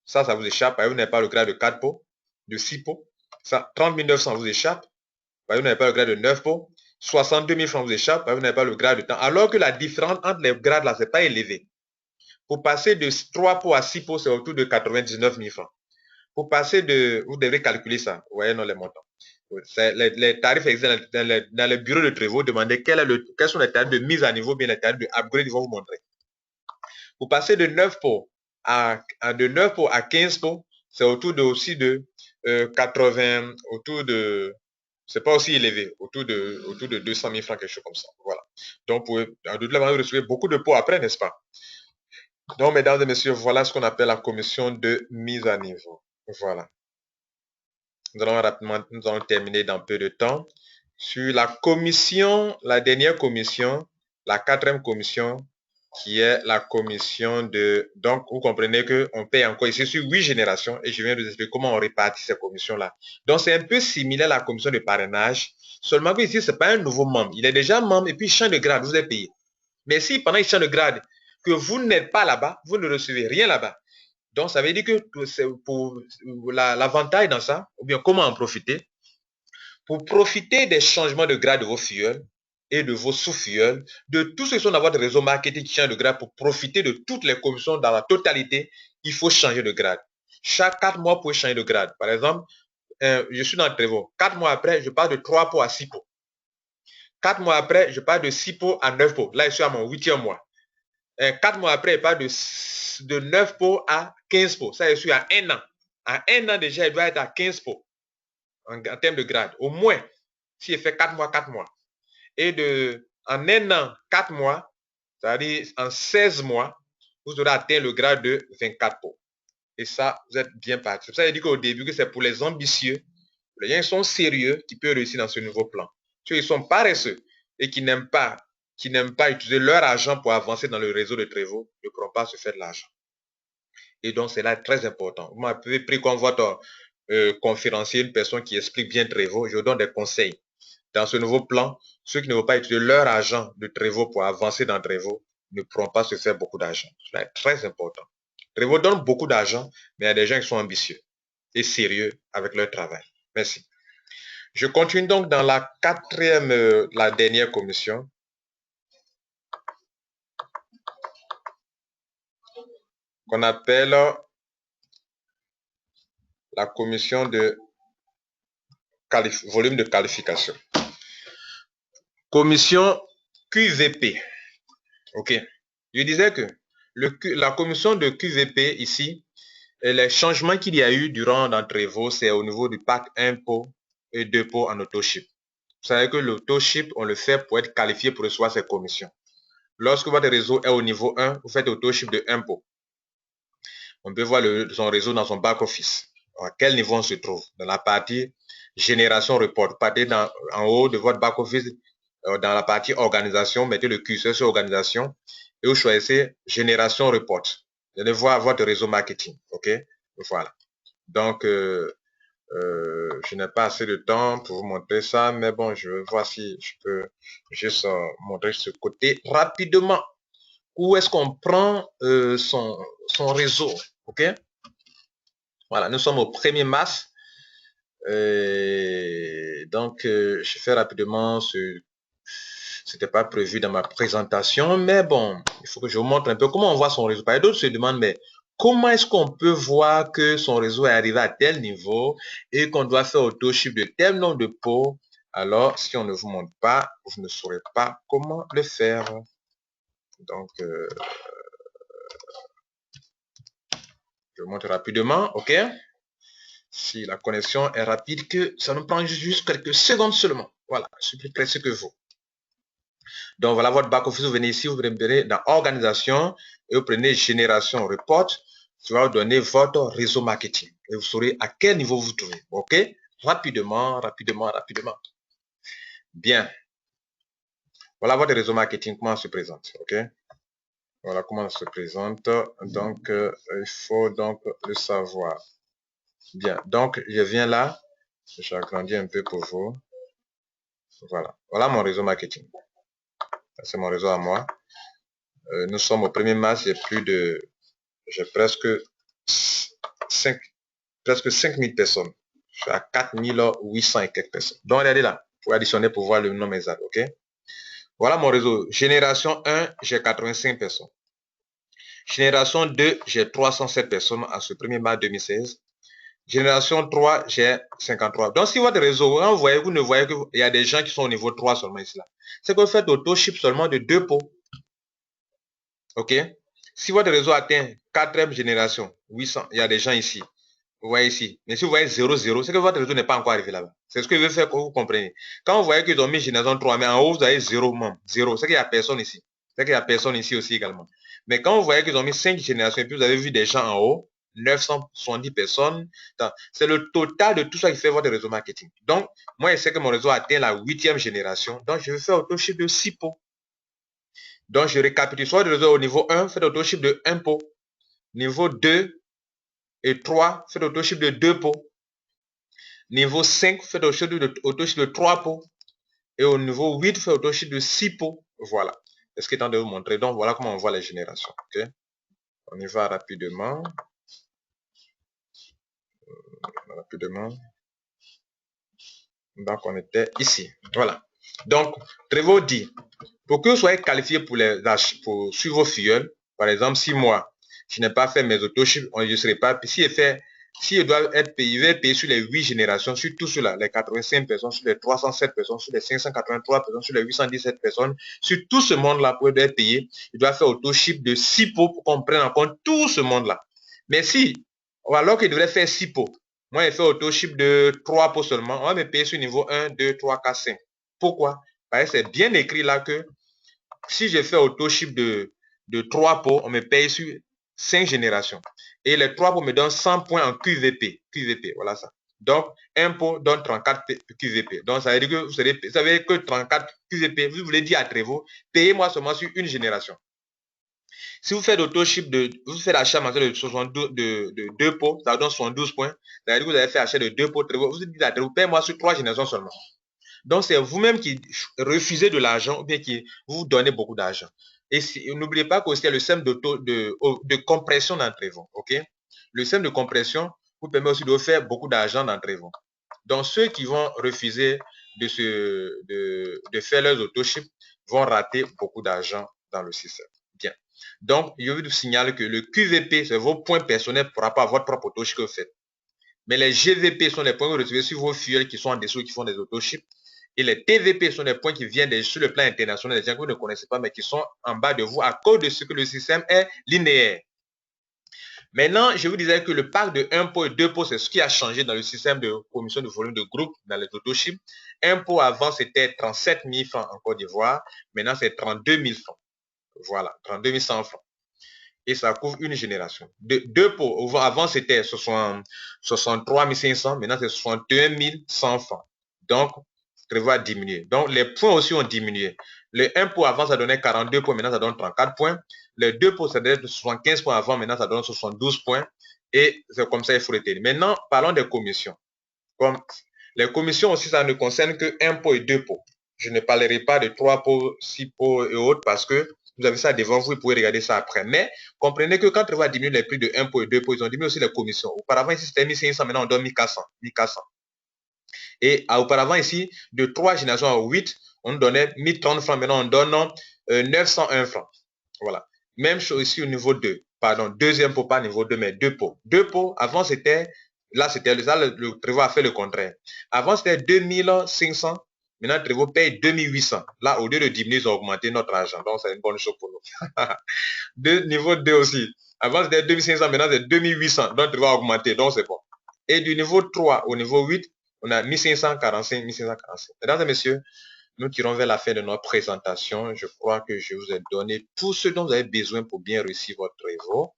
Ça vous échappe. Vous n'avez pas le grade de 4 pots, de 6 pots. Ça, 30 900 vous échappe. Vous n'avez pas le grade de 9 pots. 62 000 francs vous échappe. Vous n'avez pas le grade de temps. Alors que la différence entre les grades là, c'est pas élevé. Pour passer de 3 pots à 6 pots, c'est autour de 99 000 francs. Pour passer de, vous devrez calculer ça. Vous voyez, non, les montants. Les tarifs existent dans les bureaux de Trevo. Demandez quels sont les tarifs de mise à niveau, bien les tarifs de upgrade, ils vont vous montrer. Vous passez de 9 pots de 9 pots à 15 pots, c'est autour de aussi de 80, autour de, c'est pas aussi élevé, autour de 200 000 francs, quelque chose comme ça. Voilà. Donc, de toute manière, vous recevez beaucoup de pots après, n'est-ce pas? Donc, mesdames et messieurs, voilà ce qu'on appelle la commission de mise à niveau. Voilà. Nous allons terminer dans peu de temps. Sur la commission, la dernière commission, la 4e commission, qui est la commission de... Donc, vous comprenez qu'on paye encore ici sur 8 générations et je viens de vous expliquer comment on répartit ces commissions-là. Donc, c'est un peu similaire à la commission de parrainage, seulement que ici, ce n'est pas un nouveau membre. Il est déjà membre et puis il change de grade, vous êtes payé. Mais si pendant qu'il change de grade, que vous n'êtes pas là-bas, vous ne recevez rien là-bas. Donc, ça veut dire que pour l'avantage dans ça, ou bien comment en profiter, pour profiter des changements de grade de vos filleuls et de vos sous-filleuls, de tous ceux qui sont dans votre réseau marketing qui changent de grade, pour profiter de toutes les commissions dans la totalité, il faut changer de grade. Chaque 4 mois, vous pouvez changer de grade. Par exemple, je suis dans le Trevo. 4 mois après, je passe de 3 pots à 6 pots. 4 mois après, je passe de 6 pots à 9 pots. Là, je suis à mon 8e mois. 4 mois après, je passe de 9 pots à 15 pots. Ça, je suis à 1 an. À 1 an déjà, il doit être à 15 pots en termes de grade. Au moins, si il fait 4 mois, 4 mois. Et en 1 an, 4 mois, c'est-à-dire en 16 mois, vous aurez atteint le grade de 24 pots. Et ça, vous êtes bien parti. C'est pour ça que je dis qu'au début, que c'est pour les ambitieux, les gens qui sont sérieux, qui peuvent réussir dans ce nouveau plan. Ceux qui sont paresseux et qui n'aiment pas utiliser leur argent pour avancer dans le réseau de Trevo, ne pourront pas se faire de l'argent. Et donc, c'est là très important. Vous m'avez pris comme votre conférencier, une personne qui explique bien Trevo. Je vous donne des conseils. Dans ce nouveau plan, ceux qui ne vont pas utiliser leur argent de Trevo pour avancer dans Trevo ne pourront pas se faire beaucoup d'argent. C'est très important. Trevo donne beaucoup d'argent, mais il y a des gens qui sont ambitieux et sérieux avec leur travail. Merci. Je continue donc dans la 4e, la dernière commission. Qu'on appelle la commission de volume de qualification. Commission QVP. OK. Je disais que la commission de QVP ici, les changements qu'il y a eu durant Trevo, c'est au niveau du pack 1 pot et 2 pots en autoship. Vous savez que l'autoship, on le fait pour être qualifié pour recevoir ces commissions. Lorsque votre réseau est au niveau 1, vous faites autoship de 1 pot. On peut voir son réseau dans son back-office. À quel niveau on se trouve? Dans la partie génération report. Partez en haut de votre back-office, dans la partie organisation, mettez le curseur sur organisation et vous choisissez génération report. Vous allez voir votre réseau marketing. OK? Voilà. Donc, je n'ai pas assez de temps pour vous montrer ça, mais bon, je vais voir si je peux juste montrer ce côté rapidement. Où est-ce qu'on prend son réseau? OK? Voilà, nous sommes au 1er mars. Donc, je fais rapidement c'était pas prévu dans ma présentation, mais bon, il faut que je vous montre un peu comment on voit son réseau. D'autres se demandent, mais comment est-ce qu'on peut voir que son réseau est arrivé à tel niveau et qu'on doit faire auto-ship de tel nombre de pots? Alors, si on ne vous montre pas, vous ne saurez pas comment le faire. Donc, je vous montre rapidement, OK? Si la connexion est rapide, que ça nous prend juste quelques secondes seulement. Voilà, je suis plus pressé que vous. Donc, voilà votre back-office. Vous venez ici, vous venez dans organisation et vous prenez génération report. Ça va vous donner votre réseon marketing. Et vous saurez à quel niveau vous vous trouvez. OK? Rapidement, rapidement, rapidement. Bien. Voilà votre réseau marketing, comment ça se présente. OK? Voilà comment ça se présente. Donc, il faut donc le savoir. Bien. Donc, je viens là. Je agrandis un peu pour vous. Voilà. Voilà mon réseau marketing. C'est mon réseau à moi. Nous sommes au 1er mars. J'ai presque 5000 personnes. Je suis à 4800 et quelques personnes. Donc, regardez là. Pour additionner pour voir le nombre exact. OK? Voilà mon réseau. Génération 1, j'ai 85 personnes. Génération 2, j'ai 307 personnes à ce 1er mars 2016. Génération 3, j'ai 53. Donc, si votre réseau, quand vous ne voyez qu'il y a des gens qui sont au niveau 3 seulement ici, là, c'est que vous faites auto-ship seulement de 2 pots. OK? Si votre réseau atteint 4e génération, 800, il y a des gens ici. Vous voyez ici. Mais si vous voyez 0, 0, c'est que votre réseau n'est pas encore arrivé là-bas. C'est ce que je veux faire que vous compreniez. Quand vous voyez qu'ils ont mis génération 3, mais en haut, vous avez 0 membres. 0. C'est qu'il n'y a personne ici. C'est qu'il n'y a personne ici aussi également. Mais quand vous voyez qu'ils ont mis 5 générations, et puis vous avez vu des gens en haut, 970 personnes, c'est le total de tout ça qui fait votre réseau marketing. Donc, moi, je sais que mon réseau atteint la 8e génération. Donc, je vais faire auto-ship de 6 pots. Donc, je récapitule. Soit le réseau au niveau 1, faites auto-ship de 1 pot. Niveau 2 et 3, faites auto-ship de 2 pots. Niveau 5, faites auto-ship de 3 pots. Et au niveau 8, faites auto-ship de 6 pots. Voilà. C'est ce qui est temps de vous montrer. Donc, voilà comment on voit les générations. Okay? On y va rapidement. Donc, on était ici. Voilà. Donc, Trevor dit, pour que vous soyez qualifié pour suivre vos filleuls, par exemple, si moi, je n'ai pas fait mes autochips, je ne serai pas. Puis si je dois être payé, je vais être payé sur les 8 générations, sur tout cela, les 85 personnes, sur les 307 personnes, sur les 583 personnes, sur les 817 personnes, sur tout ce monde-là pour être payé, je dois faire autoship de 6 pots pour qu'on prenne en compte tout ce monde-là. Mais si, alors qu'il devrait faire 6 pots, moi, je fais autoship de 3 pots seulement, on va me payer sur niveau 1, 2, 3, 4, 5. Pourquoi? Parce que c'est bien écrit là que si je fais auto-ship de 3 pots, on me paye sur 5 générations. Et les 3 pots me donnent 100 points en QVP. QVP, voilà ça. Donc, un pot donne 34 QVP. Donc, ça veut dire que vous savez que 34 QVP, vous voulez dire à Trevor, payez-moi seulement sur une génération. Si vous faites auto-ship vous faites l'achat mensuel de 2 pots, ça vous donne 72 points. Ça veut dire que vous avez fait achat de 2 pots, Trevor, vous dites à Trevor, payez-moi sur 3 générations seulement. Donc, c'est vous-même qui refusez de l'argent ou bien qui vous donnez beaucoup d'argent. Et n'oubliez pas qu'aussi, il y a le système de compression d'entrée-vent. OK? Le système de compression vous permet aussi de faire beaucoup d'argent d'entrée-vent. Donc, ceux qui vont refuser de faire leurs auto-ship vont rater beaucoup d'argent dans le système. Bien. Donc, je vous signale que le QVP, c'est vos points personnels par rapport à votre propre auto-ship que vous faites. Mais les GVP sont les points que vous recevez sur vos fioles qui sont en dessous, qui font des auto-ships. Et les TVP sont des points qui viennent sur le plan international, des gens que vous ne connaissez pas, mais qui sont en bas de vous à cause de ce que le système est linéaire. Maintenant, je vous disais que le pack de 1 pot et 2 pots, c'est ce qui a changé dans le système de commission de volume de groupe dans les autochips. Un pot avant, c'était 37 000 francs en Côte d'Ivoire. Maintenant, c'est 32 000 francs. Voilà, 32 100 francs. Et ça couvre une génération. Deux pots, avant, c'était 63 500. Maintenant, c'est 61 100 francs. Donc, prévoir diminuer. Donc, les points aussi ont diminué. Le 1 pot avant, ça donnait 42 points, maintenant ça donne 34 points. Les 2 pots, ça donnait 75 points avant, maintenant ça donne 72 points. Et c'est comme ça, il faut retenir. Maintenant, parlons des commissions. Comme les commissions aussi, ça ne concerne que 1 pot et 2 pots. Je ne parlerai pas de 3 pots, 6 pots et autres parce que vous avez ça devant vous, vous pouvez regarder ça après. Mais comprenez que quand on va diminuer les prix de 1 pot et 2 pots, ils ont diminué aussi les commissions. Auparavant, ici, c'était 1500, maintenant on donne 1400. Et auparavant, ici, de 3 générations à 8, on donnait 1030 francs. Maintenant, on donne 901 francs. Voilà. Même chose ici au niveau 2. Pardon, deuxième pot, pas niveau 2, mais 2 pots. 2 pots, avant, c'était... Là, c'était le Trevor a fait le contraire. Avant, c'était 2500. Maintenant, Trevor paye 2800. Là, au lieu de diminuer, ils ont augmenté notre argent. Donc, c'est une bonne chose pour nous. Niveau 2 aussi. Avant, c'était 2500. Maintenant, c'est 2800. Donc, Trevor a augmenté. Donc, c'est bon. Et du niveau 3 au niveau 8, on a 1545, 1545. Mesdames et messieurs, nous tirons vers la fin de notre présentation. Je crois que je vous ai donné tout ce dont vous avez besoin pour bien réussir votre Trevor.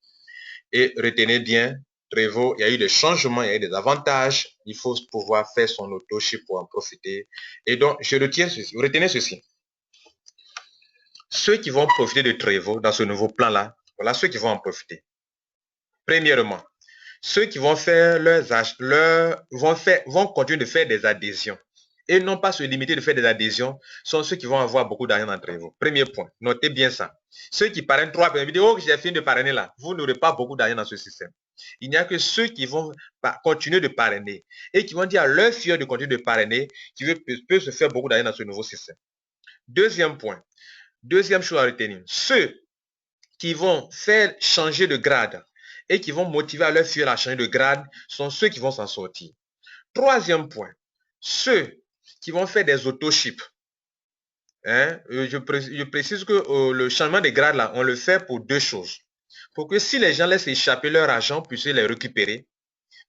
Et retenez bien, Trevor, il y a eu des changements, il y a eu des avantages. Il faut pouvoir faire son auto-ship pour en profiter. Et donc, je retiens ceci. Retenez ceci. Ceux qui vont profiter de Trevor dans ce nouveau plan-là, voilà ceux qui vont en profiter. Premièrement, ceux qui vont faire vont continuer de faire des adhésions. Et non pas se limiter de faire des adhésions, sont ceux qui vont avoir beaucoup d'argent d'entre vous. Premier point, notez bien ça. Ceux qui parrainent 3 vidéos, j'ai fini de parrainer là, vous n'aurez pas beaucoup d'argent dans ce système. Il n'y a que ceux qui vont continuer de parrainer et qui vont dire à leur fille de continuer de parrainer, qui peut se faire beaucoup d'argent dans ce nouveau système. Deuxième point, deuxième chose à retenir, ceux qui vont faire changer de grade et qui vont motiver à leur fille à changer de grade sont ceux qui vont s'en sortir. Troisième point, ceux qui vont faire des auto-chips. Hein, je précise que le changement de grade, là, on le fait pour deux choses. Pour que si les gens laissent échapper leur argent, puissent les récupérer.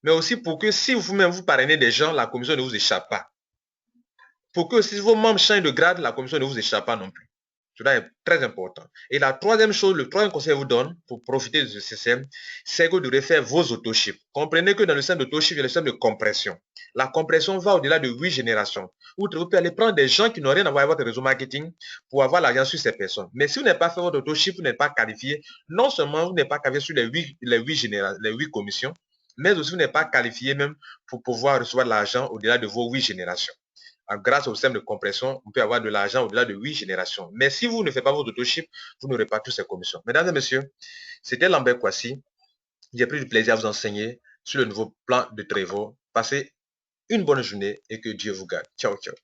Mais aussi pour que si vous-même vous parrainez des gens, la commission ne vous échappe pas. Pour que si vos membres changent de grade, la commission ne vous échappe pas non plus. Cela est très important. Et la troisième chose, le troisième conseil que je vous donne pour profiter de ce système, c'est que vous devrez faire vos auto-chips. Comprenez que dans le système d'auto-chip, il y a le système de compression. La compression va au-delà de 8 générations. Vous pouvez aller prendre des gens qui n'ont rien à voir avec votre réseau marketing pour avoir l'argent sur ces personnes. Mais si vous n'avez pas fait votre auto-chip, vous n'êtes pas qualifié. Non seulement vous n'êtes pas qualifié sur les 8 commissions, mais aussi vous n'êtes pas qualifié même pour pouvoir recevoir de l'argent au-delà de vos 8 générations. Grâce au système de compression, on peut avoir de l'argent au-delà de 8 générations. Mais si vous ne faites pas votre auto-chip, vous n'aurez pas toutes ces commissions. Mesdames et messieurs, c'était Lambert Kouassi. J'ai pris du plaisir à vous enseigner sur le nouveau plan de Trevor. Passez une bonne journée et que Dieu vous garde. Ciao, ciao.